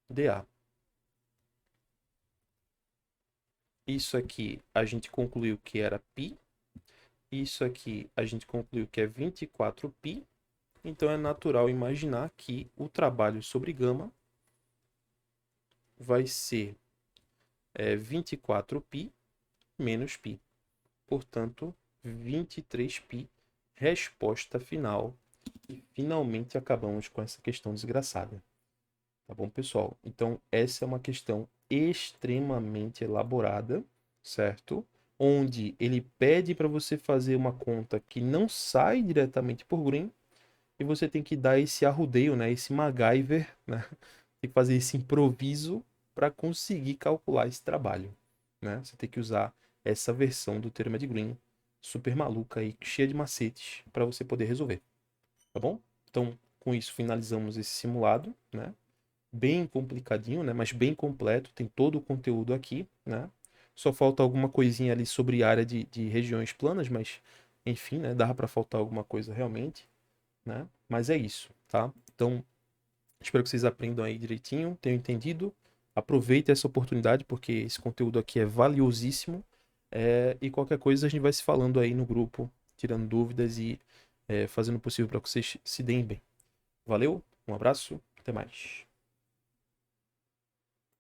dA. Isso aqui a gente concluiu que era π. Isso aqui a gente concluiu que é 24π. Então é natural imaginar que o trabalho sobre gama vai ser 24π menos π. Portanto, 23π, resposta final. E finalmente acabamos com essa questão desgraçada. Tá bom, pessoal? Então, essa é uma questão extremamente elaborada, certo? Onde ele pede para você fazer uma conta que não sai diretamente por Green e você tem que dar esse arrudeio, né? Esse MacGyver, né? Tem que fazer esse improviso para conseguir calcular esse trabalho, né? Você tem que usar essa versão do teorema de Green, super maluca aí, cheia de macetes para você poder resolver, tá bom? Então, com isso finalizamos esse simulado, né? Bem complicadinho, né? Mas bem completo, tem todo o conteúdo aqui, né? Só falta alguma coisinha ali sobre área de regiões planas, mas enfim, né? Dá para faltar alguma coisa realmente, né? Mas é isso, tá? Então, espero que vocês aprendam aí direitinho, tenham entendido. Aproveite essa oportunidade, porque esse conteúdo aqui é valiosíssimo. E qualquer coisa a gente vai se falando aí no grupo, tirando dúvidas e fazendo o possível para que vocês se deem bem. Valeu, um abraço, até mais.